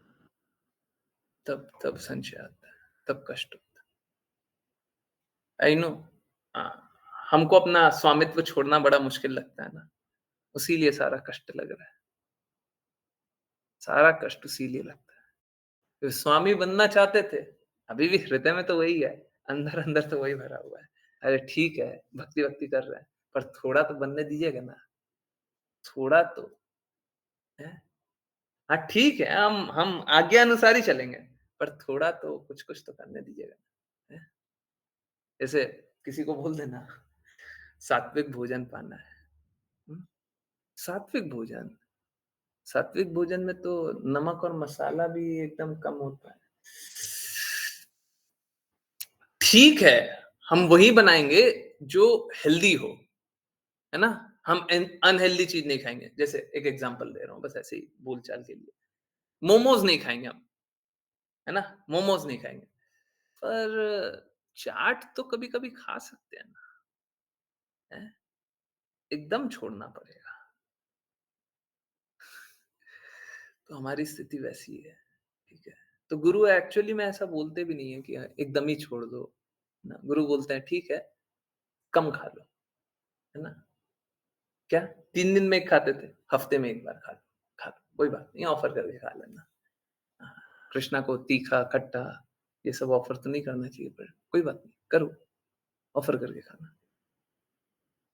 तब संशय आता है, तब कष्ट होता है। आई नो, हमको अपना स्वामित्व छोड़ना बड़ा मुश्किल लगता है ना, उसीलिए सारा कष्ट लग रहा है, सारा कष्ट उसीलिए लगता है। तो स्वामी बनना चाहते थे, अभी भी हृदय में तो वही है, अंदर अंदर तो वही भरा हुआ है। अरे ठीक है, भक्ति भक्ति कर रहे हैं, पर थोड़ा तो बनने दीजिएगा ना, थोड़ा तो है। हाँ ठीक है, हम आज्ञा अनुसार ही चलेंगे, पर थोड़ा तो कुछ तो करने दीजिएगा, है? जैसे किसी को बोल देना सात्विक भोजन पाना है, हम्म? सात्विक भोजन, सात्विक भोजन में तो नमक और मसाला भी एकदम कम होता है, ठीक है, हम वही बनाएंगे जो हेल्दी हो, है ना? हम अनहेल्दी चीज नहीं खाएंगे। जैसे एक एग्जांपल दे रहा हूँ, बस ऐसे ही बोलचाल के लिए, मोमोज नहीं खाएंगे हम, है ना? मोमोज नहीं खाएंगे, पर चाट तो कभी कभी खा सकते हैं ना, है? एकदम छोड़ना पड़ेगा। तो हमारी स्थिति वैसी है, ठीक है। तो गुरु एक्चुअली में ऐसा बोलते भी नहीं है कि एकदम ही छोड़ दो ना, गुरु बोलते हैं ठीक है, कम खा लो, है ना? क्या 3 दिन में एक खाते थे, हफ्ते में एक बार खा लो, कोई बात नहीं, ऑफर करके खा लेना। हाँ, कृष्णा को तीखा खट्टा ये सब ऑफर तो नहीं करना चाहिए, पर कोई बात नहीं, करो, ऑफर करके खाना,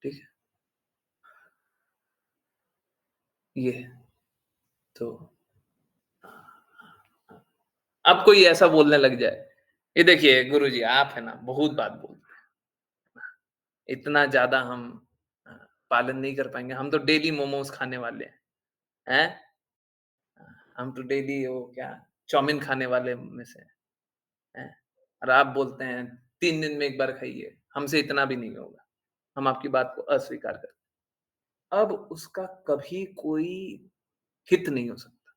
ठीक है। ये है। तो अब कोई ऐसा बोलने लग जाए, ये देखिए गुरुजी आप है ना बहुत बात बोलते हैं, इतना ज्यादा हम पालन नहीं कर पाएंगे, हम तो डेली मोमोज खाने वाले हैं, हम तो डेली वो क्या चाउमीन खाने वाले में से हैं, और आप बोलते हैं 3 दिन में एक बार खाइए, हमसे इतना भी नहीं होगा, हम आपकी बात को अस्वीकार करते हैं। अब उसका कभी कोई हित नहीं हो सकता,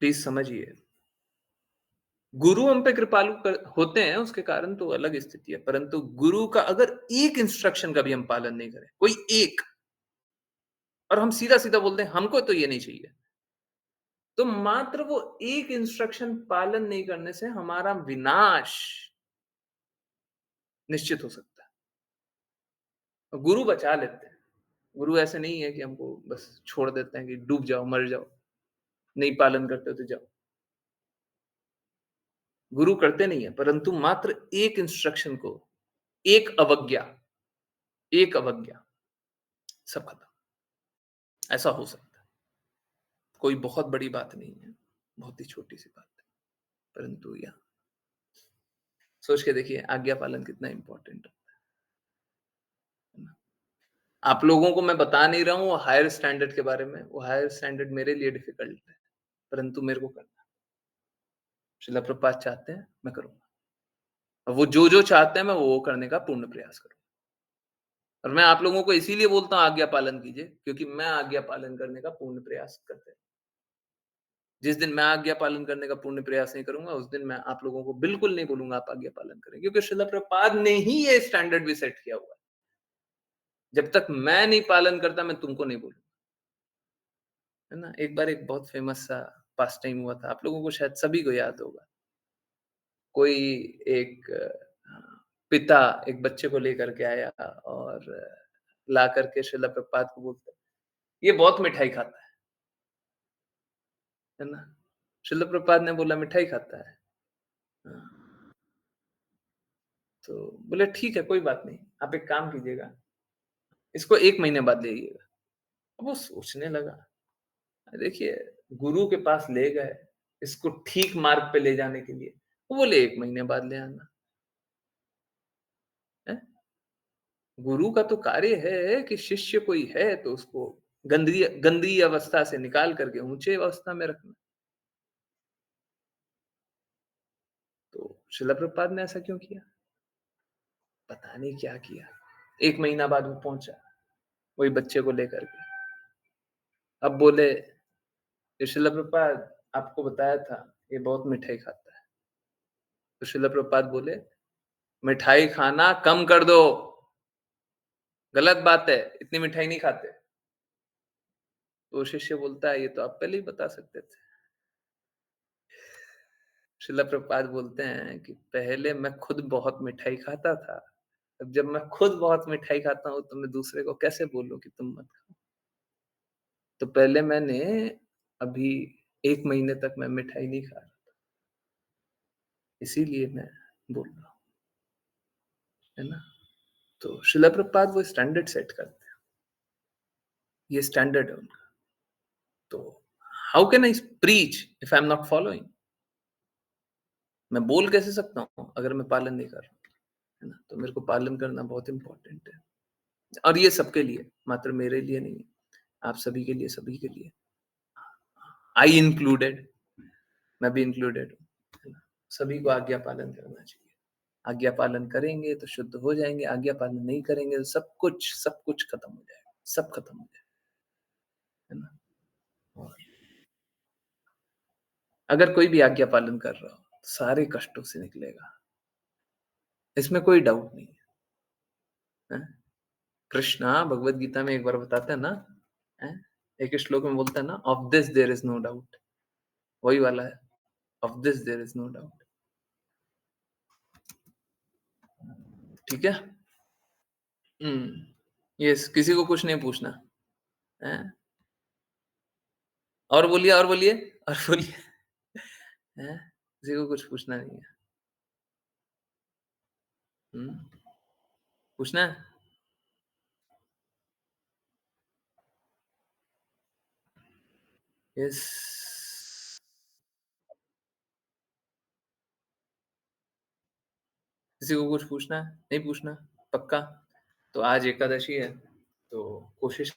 प्लीज समझिए, गुरु हम पे कृपालु होते हैं, उसके कारण तो अलग स्थिति है, परंतु गुरु का अगर एक इंस्ट्रक्शन का भी हम पालन नहीं करें, कोई एक, और हम सीधा सीधा बोलते हैं हमको तो ये नहीं चाहिए, तो मात्र वो एक इंस्ट्रक्शन पालन नहीं करने से हमारा विनाश निश्चित हो सकता है। और गुरु बचा लेते हैं। गुरु ऐसे नहीं है कि हमको बस छोड़ देते हैं कि डूब जाओ, मर जाओ, नहीं पालन करते हो तो जाओ। गुरु करते नहीं है, परंतु मात्र एक इंस्ट्रक्शन को, एक अवज्ञा सब खत्म। ऐसा हो सकता है। कोई बहुत बड़ी बात नहीं है, बहुत ही छोटी सी बात है, परंतु यह सोच के देखिए आज्ञा पालन कितना इंपॉर्टेंट है। आप लोगों को मैं बता नहीं रहा हूँ हायर स्टैंडर्ड के बारे में, वो हायर स्टैंडर्ड मेरे लिए डिफिकल्ट है, परंतु मेरे को करना है। श्रील प्रभुपाद चाहते हैं, मैं करूंगा। और वो जो चाहते हैं मैं वो करने का पूर्ण प्रयास करूंगा। और मैं आप लोगों को इसीलिए बोलता हूँ आज्ञा पालन कीजिए, क्योंकि मैं आज्ञा पालन करने का पूर्ण प्रयास करते हैं। जिस दिन मैं आज्ञा पालन करने का पूर्ण प्रयास नहीं करूंगा, उस दिन मैं आप लोगों को बिल्कुल नहीं बोलूंगा आप आज्ञा पालन करें, क्योंकि श्रील प्रभुपाद ने ही ये स्टैंडर्ड भी सेट किया हुआ है। जब तक मैं नहीं पालन करता, मैं तुमको नहीं बोलूंगा, है ना। एक बार एक बहुत फेमस सा पास टाइम हुआ था, आप लोगों को शायद सभी को याद होगा। कोई एक पिता एक बच्चे को लेकर के आया और ला करके श्रील प्रभुपाद को बोलता है, ये बहुत मिठाई खाता है ना। श्रील प्रभुपाद ने बोला मिठाई खाता है। हाँ। तो बोले ठीक है, कोई बात नहीं, आप एक काम कीजिएगा, इसको 1 महीने बाद ले आइएगा। अब वो सोचने लगा, देखिए गुरु के पास ले गए इसको ठीक मार्ग पे ले जाने के लिए, वो बोले 1 महीने बाद ले आना है। गुरु का तो कार्य है कि शिष्य कोई है तो उसको गंदी गंदी अवस्था से निकाल करके ऊंचे अवस्था में रखना। तो श्रील प्रभुपाद ने ऐसा क्यों किया, पता नहीं क्या किया। 1 महीना बाद वो पहुंचा वही बच्चे को लेकर के। अब बोले श्रील प्रभुपाद आपको बताया था ये बहुत मिठाई खाता है। तो श्रील प्रभुपाद बोले मिठाई खाना कम कर दो, गलत बात है, इतनी मिठाई नहीं खाते। तो शिष्य बोलता है ये तो आप पहले ही बता सकते थे। श्रील प्रभुपाद बोलते हैं कि पहले मैं खुद बहुत मिठाई खाता था, अब जब मैं खुद बहुत मिठाई खाता हूं तो मैं दूसरे को कैसे बोलूं कि तुम मत खाओ। तो पहले मैंने अभी 1 महीने तक मैं मिठाई नहीं खा रहा था, इसीलिए मैं बोल रहा हूँ, है ना। तो श्रील प्रभुपाद वो स्टैंडर्ड सेट करते हैं, ये स्टैंडर्ड है उनका। तो how can I preach if I am not following, मैं बोल कैसे सकता हूँ अगर मैं पालन नहीं कर रहा, है ना। तो मेरे को पालन करना बहुत इंपॉर्टेंट है, और ये सबके लिए, मात्र मेरे लिए नहीं है, आप सभी के लिए, सभी के लिए, आई इंक्लूडेड, मैं भी इंक्लूडेड हूँ, है ना। सभी को आज्ञा पालन करना चाहिए। आज्ञा पालन करेंगे तो शुद्ध हो जाएंगे, आज्ञा पालन नहीं करेंगे तो सब कुछ खत्म हो जाएगा, सब खत्म हो जाएगा, है ना। और अगर कोई भी आज्ञा पालन कर रहा हो तो सारे कष्टों से निकलेगा, इसमें कोई डाउट नहीं है। कृष्णा भगवत गीता में एक बार बताते हैं ना, एक श्लोक में बोलता है ना, of this there is no doubt, वही वाला है, of this there is no doubt. ठीक है। यस, किसी को कुछ नहीं पूछना है। और बोलिए, और बोलिए, और बोलिए, किसी को कुछ पूछना नहीं है। पूछना है। यस, किसी को कुछ पूछना है, नहीं पूछना, पक्का। तो आज एकादशी है तो कोशिश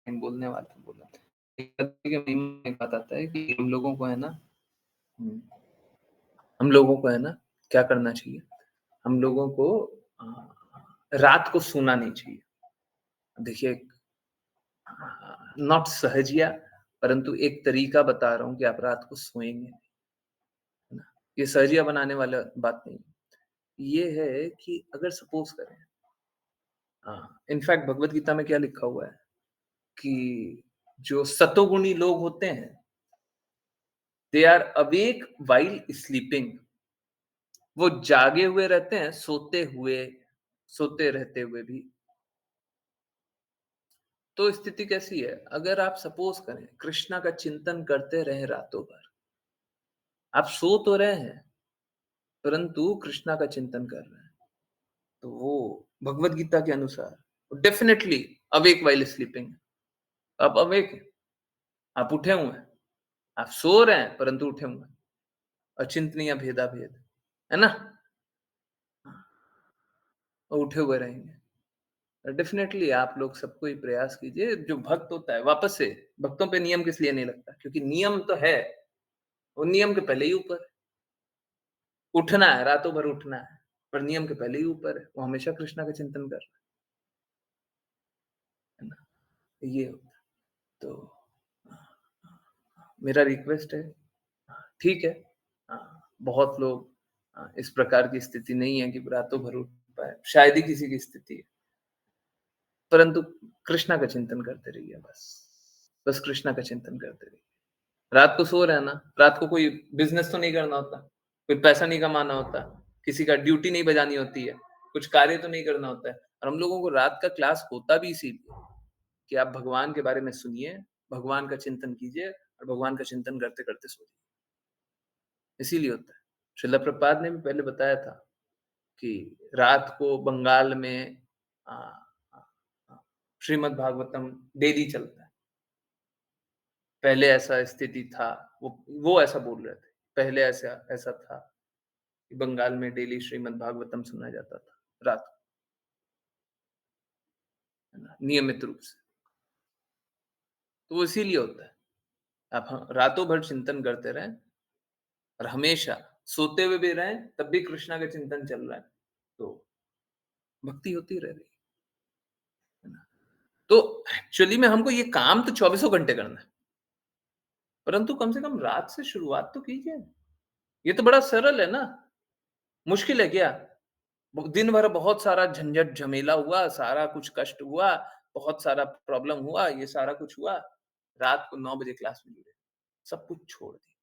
बोलने वाला बोला, एकादशी के महीने में एक बात आता है कि हम लोगों को है ना, हम लोगों को है ना क्या करना चाहिए, हम लोगों को रात को सोना नहीं चाहिए। देखिए, नॉट सहजिया, परंतु एक तरीका बता रहा हूँ कि आप रात को सोएंगे, है ना? ये सहजिया बनाने वाला बात नहीं है। ये है कि अगर सपोज करें, इनफैक्ट भगवत गीता में क्या लिखा हुआ है कि जो सतोगुणी लोग होते हैं, they are awake while sleeping. वो जागे हुए रहते हैं, सोते रहते हुए भी। तो स्थिति कैसी है? अगर आप सपोज करें कृष्णा का चिंतन करते रहे रातों भर, आप सो तो रहे हैं परंतु कृष्णा का चिंतन कर रहे हैं, तो वो भगवत गीता के अनुसार डेफिनेटली अवेक वाइल स्लीपिंग। आप अवेक हैं, आप उठे हुए हैं, आप सो रहे हैं परंतु उठे हुए हैं। अचिंतनीय भेदा भेद, है ना? और उठे हुए रहेंगे। डेफिनेटली आप लोग सबको ही प्रयास कीजिए। जो भक्त होता है, वापस से भक्तों पे नियम किस लिए नहीं लगता? क्योंकि नियम तो है, वो नियम के पहले ही ऊपर है। उठना है, रातों भर उठना है, पर नियम के पहले ही ऊपर है। वो हमेशा कृष्णा का चिंतन कर रहा है ना? ये होता है। तो मेरा रिक्वेस्ट है, ठीक है, बहुत लोग इस प्रकार की स्थिति नहीं है कि रातों भर उठ पाए, शायद ही किसी की स्थिति है, परंतु कृष्णा का चिंतन करते रहिए। बस कृष्णा का चिंतन करते रहिए। रात को सो रहे हैं ना, रात को कोई बिजनेस तो नहीं करना होता, कोई पैसा नहीं कमाना होता, किसी का ड्यूटी नहीं बजानी होती है, कुछ कार्य तो नहीं करना होता है। और हम लोगों को रात का क्लास होता भी इसीलिए कि आप भगवान के बारे में सुनिए, भगवान का चिंतन कीजिए और भगवान का चिंतन करते करते सो जाइए। इसीलिए होता है। श्रील प्रभुपाद ने भी पहले बताया था कि रात को बंगाल में श्रीमद् भागवतम डेली चलता है। पहले ऐसा स्थिति था, वो ऐसा बोल रहे थे, पहले ऐसा था कि बंगाल में डेली श्रीमद् भागवतम सुना जाता था रात को, नियमित रूप से। तो वो इसीलिए होता है। आप रातों भर चिंतन करते रहें और हमेशा सोते हुए भी रहें, तब भी कृष्णा का चिंतन चल रहा है, तो भक्ति होती रह रही है ना? तो एक्चुअली में हमको ये काम तो 24 घंटे करना है, परंतु कम से कम रात से शुरुआत तो कीजिए। ये तो बड़ा सरल है ना, मुश्किल है क्या? दिन भर बहुत सारा झंझट झमेला हुआ, सारा कुछ कष्ट हुआ, बहुत सारा प्रॉब्लम हुआ, ये सारा कुछ हुआ, रात को 9 बजे क्लास में जुड़े, सब कुछ छोड़ दिए,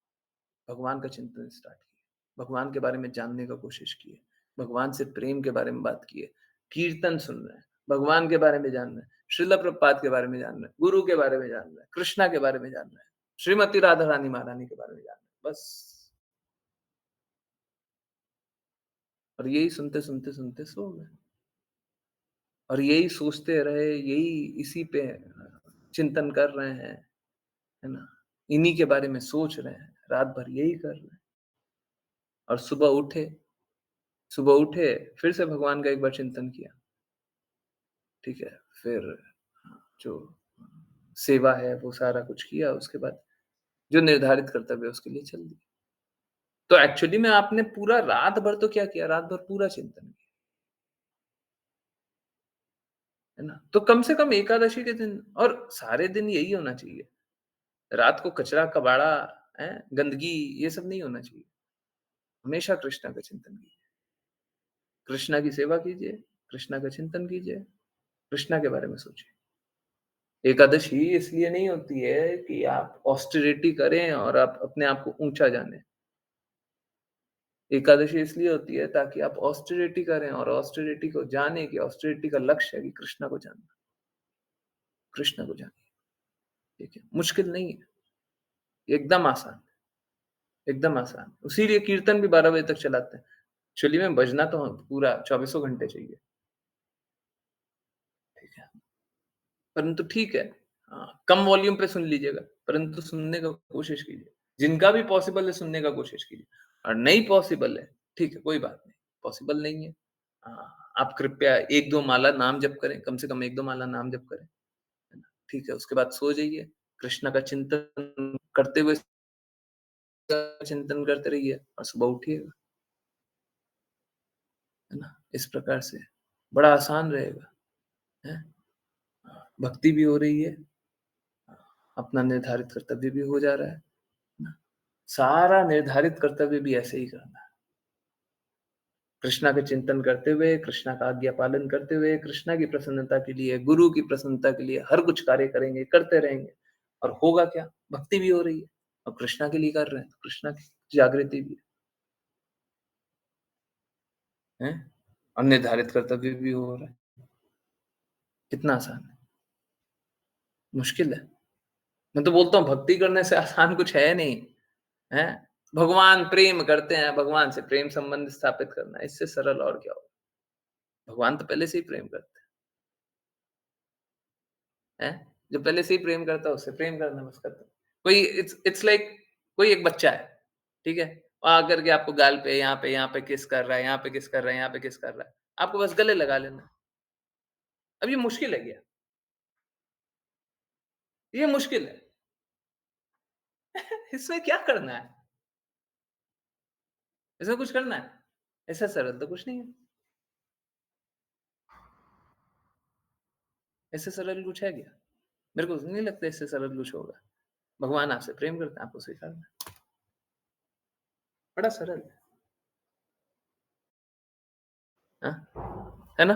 भगवान का चिंतन स्टार्ट किया, भगवान के बारे में जानने का कोशिश किए, भगवान से प्रेम के बारे में बात किए, कीर्तन सुन रहे हैं, भगवान के बारे में जान रहे हैं, श्रील प्रभुपाद के बारे में जान रहे हैं, गुरु के बारे में जान रहे हैं, कृष्णा के बारे में जान रहे हैं, श्रीमती राधा रानी महारानी के बारे में जान रहे हैं, बस। और यही सुनते सुनते सुनते सो गए, और यही सोचते रहे, यही इसी पे चिंतन कर रहे हैं, है ना? इन्हीं के बारे में सोच रहे हैं, रात भर यही कर रहे हैं। और सुबह उठे, फिर से भगवान का एक बार चिंतन किया, ठीक है? फिर जो सेवा है वो सारा कुछ किया, उसके बाद जो निर्धारित कर्तव्य है उसके लिए चल दिया। तो एक्चुअली में आपने पूरा रात भर तो क्या किया? रात भर पूरा चिंतन किया, है ना? तो कम से कम एकादशी के दिन और सारे दिन यही होना चाहिए। रात को कचरा कबाड़ा, गंदगी, ये सब नहीं होना चाहिए। हमेशा कृष्णा का चिंतन कीजिए, कृष्णा की सेवा कीजिए, कृष्णा का चिंतन कीजिए, कृष्णा के बारे में सोचिए। एकादशी इसलिए नहीं होती है कि आप ऑस्टेरिटी करें और आप अपने आप को ऊंचा जाने। एकादशी इसलिए होती है ताकि आप ऑस्टेरिटी करें और ऑस्टेरिटी को जाने कि ऑस्टेरिटी का लक्ष्य है कि कृष्णा को जानना, कृष्णा को जानिए। ठीक है, मुश्किल नहीं है, एकदम आसान, एकदम आसान। इसीलिए कीर्तन भी 12 बजे तक चलाते हैं। एक्चुअली में बजना तो पूरा 24 घंटे चाहिए, ठीक है? परंतु ठीक है, कम वॉल्यूम पे सुन लीजिएगा, परंतु सुनने का कोशिश कीजिए। जिनका भी पॉसिबल है सुनने का कोशिश कीजिए, और नहीं पॉसिबल है, ठीक है, कोई बात नहीं, पॉसिबल नहीं है, आप कृपया 1-2 माला नाम जप करें, कम से कम 1-2 माला नाम जप करें, है ना? ठीक है, उसके बाद सो जाइए, कृष्ण का चिंतन करते हुए चिंतन करते रहिए और सुबह उठिएगा, है ना? इस प्रकार से बड़ा आसान रहेगा, है? भक्ति भी हो रही है, अपना निर्धारित कर्तव्य भी हो जा रहा है ना? सारा निर्धारित कर्तव्य भी ऐसे ही करना है, कृष्णा के चिंतन करते हुए, कृष्णा का आज्ञा पालन करते हुए, कृष्णा की प्रसन्नता के लिए, गुरु की प्रसन्नता के लिए हर कुछ कार्य करेंगे, करते रहेंगे। और होगा क्या? भक्ति भी हो रही है और कृष्णा के लिए कर रहे हैं, तो कृष्णा की जागृति भी है, और निर्धारित कर्तव्य भी हो रहा है। कितना आसान है, मुश्किल है। मैं तो बोलता हूँ भक्ति करने से आसान कुछ है नहीं, है? भगवान प्रेम करते हैं, भगवान से प्रेम संबंध स्थापित करना, इससे सरल और क्या होगा? भगवान तो पहले से ही प्रेम करते हैं, जो पहले से ही प्रेम करता है उससे प्रेम करना बस खत्म। कोई इट्स लाइक कोई एक बच्चा है, ठीक है? आकर के आपको गाल पे, यहाँ पे किस कर रहा है, यहाँ पे किस कर रहा है, यहाँ पे किस कर रहा है, आपको बस गले लगा लेना। अब ये मुश्किल है क्या? ये मुश्किल है। इसमें क्या करना है? इसमें कुछ करना है? ऐसा सरल तो कुछ नहीं है। इससे सरल कुछ है क्या? मेरे को नहीं लगता इससे सरल कुछ होगा। भगवान आपसे प्रेम करते हैं, आपको स्वीकारना है। बड़ा सरल है, हाँ? है ना?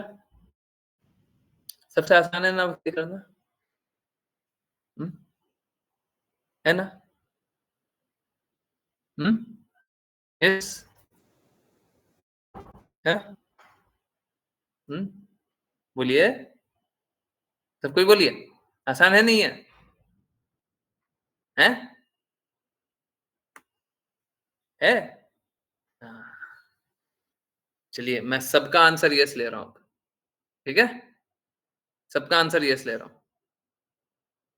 सबसे आसान है ना भक्ति करना? हुँ? है ना? हुँ? यस? है? हुँ? बोलिए, सब कोई बोलिए। आसान है, नहीं है? हैं? है? हाँ, चलिए मैं सबका आंसर यस ले रहा हूँ, ठीक है? सबका आंसर यस ले रहा हूँ।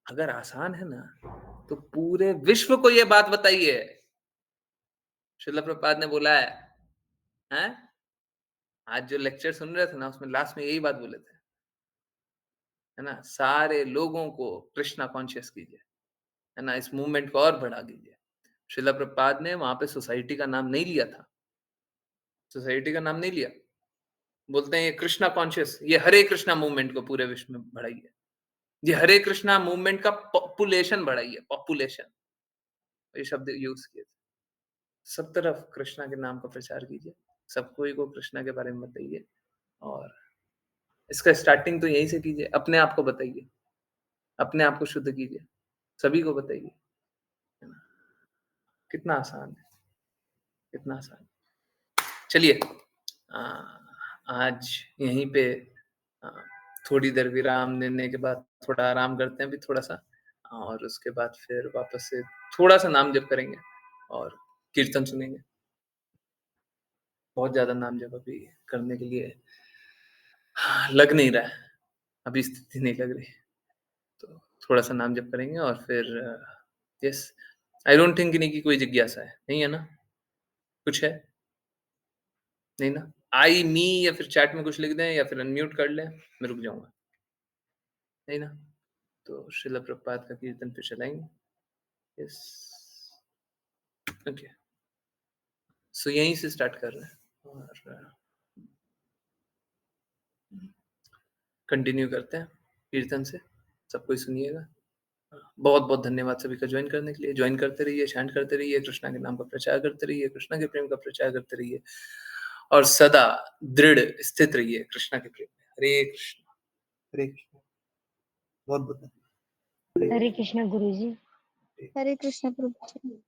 अगर आसान है ना, तो पूरे विश्व को ये बात बताइए। श्रील प्रभुपाद ने बोला हैं? आज जो लेक्चर सुन रहे थे ना, उसमें लास्ट में यही बात बोले थे, है ना? सारे लोगों को कृष्णा कॉन्शियस कीजिए, है ना? इस मूवमेंट को और बढ़ा दीजिए। श्रील प्रभुपाद ने वहां पे सोसाइटी का नाम नहीं लिया था, सोसाइटी का नाम नहीं लिया। बोलते हैं ये कृष्णा कॉन्शियस, ये हरे कृष्णा मूवमेंट को पूरे विश्व में बढ़ाइए, ये हरे कृष्णा मूवमेंट का पॉपुलेशन बढ़ाइए, पॉपुलेशन, ये शब्द यूज किए थे। सब तरफ कृष्णा के नाम का प्रचार कीजिए, सबको को कृष्णा के बारे में बताइए, और इसका स्टार्टिंग तो यहीं से कीजिए। अपने आप को बताइए, अपने आप को शुद्ध कीजिए, सभी को बताइए, है ना? कितना आसान है, कितना आसान। चलिए आज यहीं पे आ, थोड़ी देर विराम देने के बाद थोड़ा आराम करते हैं अभी थोड़ा सा, और उसके बाद फिर वापस से थोड़ा सा नाम जप करेंगे और कीर्तन सुनेंगे। बहुत ज्यादा नाम जप अभी करने के लिए लग नहीं रहा है, अभी स्थिति नहीं लग रही, तो थोड़ा सा नाम जप करेंगे और फिर यस, आई डोंट थिंक इन्हीं की कोई जिज्ञासा है, नहीं है ना? कुछ है? नहीं ना? आई मी या फिर चैट में कुछ लिख दें या फिर अनम्यूट कर लें, मैं रुक जाऊंगा, नहीं ना? तो श्रील प्रभुपाद का कीर्तन फिर चलाएंगे। यस, ओके, सो यहीं से स्टार्ट कर रहे हैं और कंटिन्यू करते हैं कीर्तन से। सब कोई सुनिएगा। बहुत बहुत धन्यवाद सभी का ज्वाइन करने के लिए। ज्वाइन करते रहिए, चैंट करते रहिए, कृष्णा के नाम का प्रचार करते रहिए, कृष्णा के प्रेम का प्रचार करते रहिए और सदा दृढ़ स्थित रहिए कृष्णा के प्रेम में। हरे कृष्णा, हरे कृष्णा। बहुत बहुत हरे कृष्णा गुरुजी। हरे कृष्ण प्रभु जी।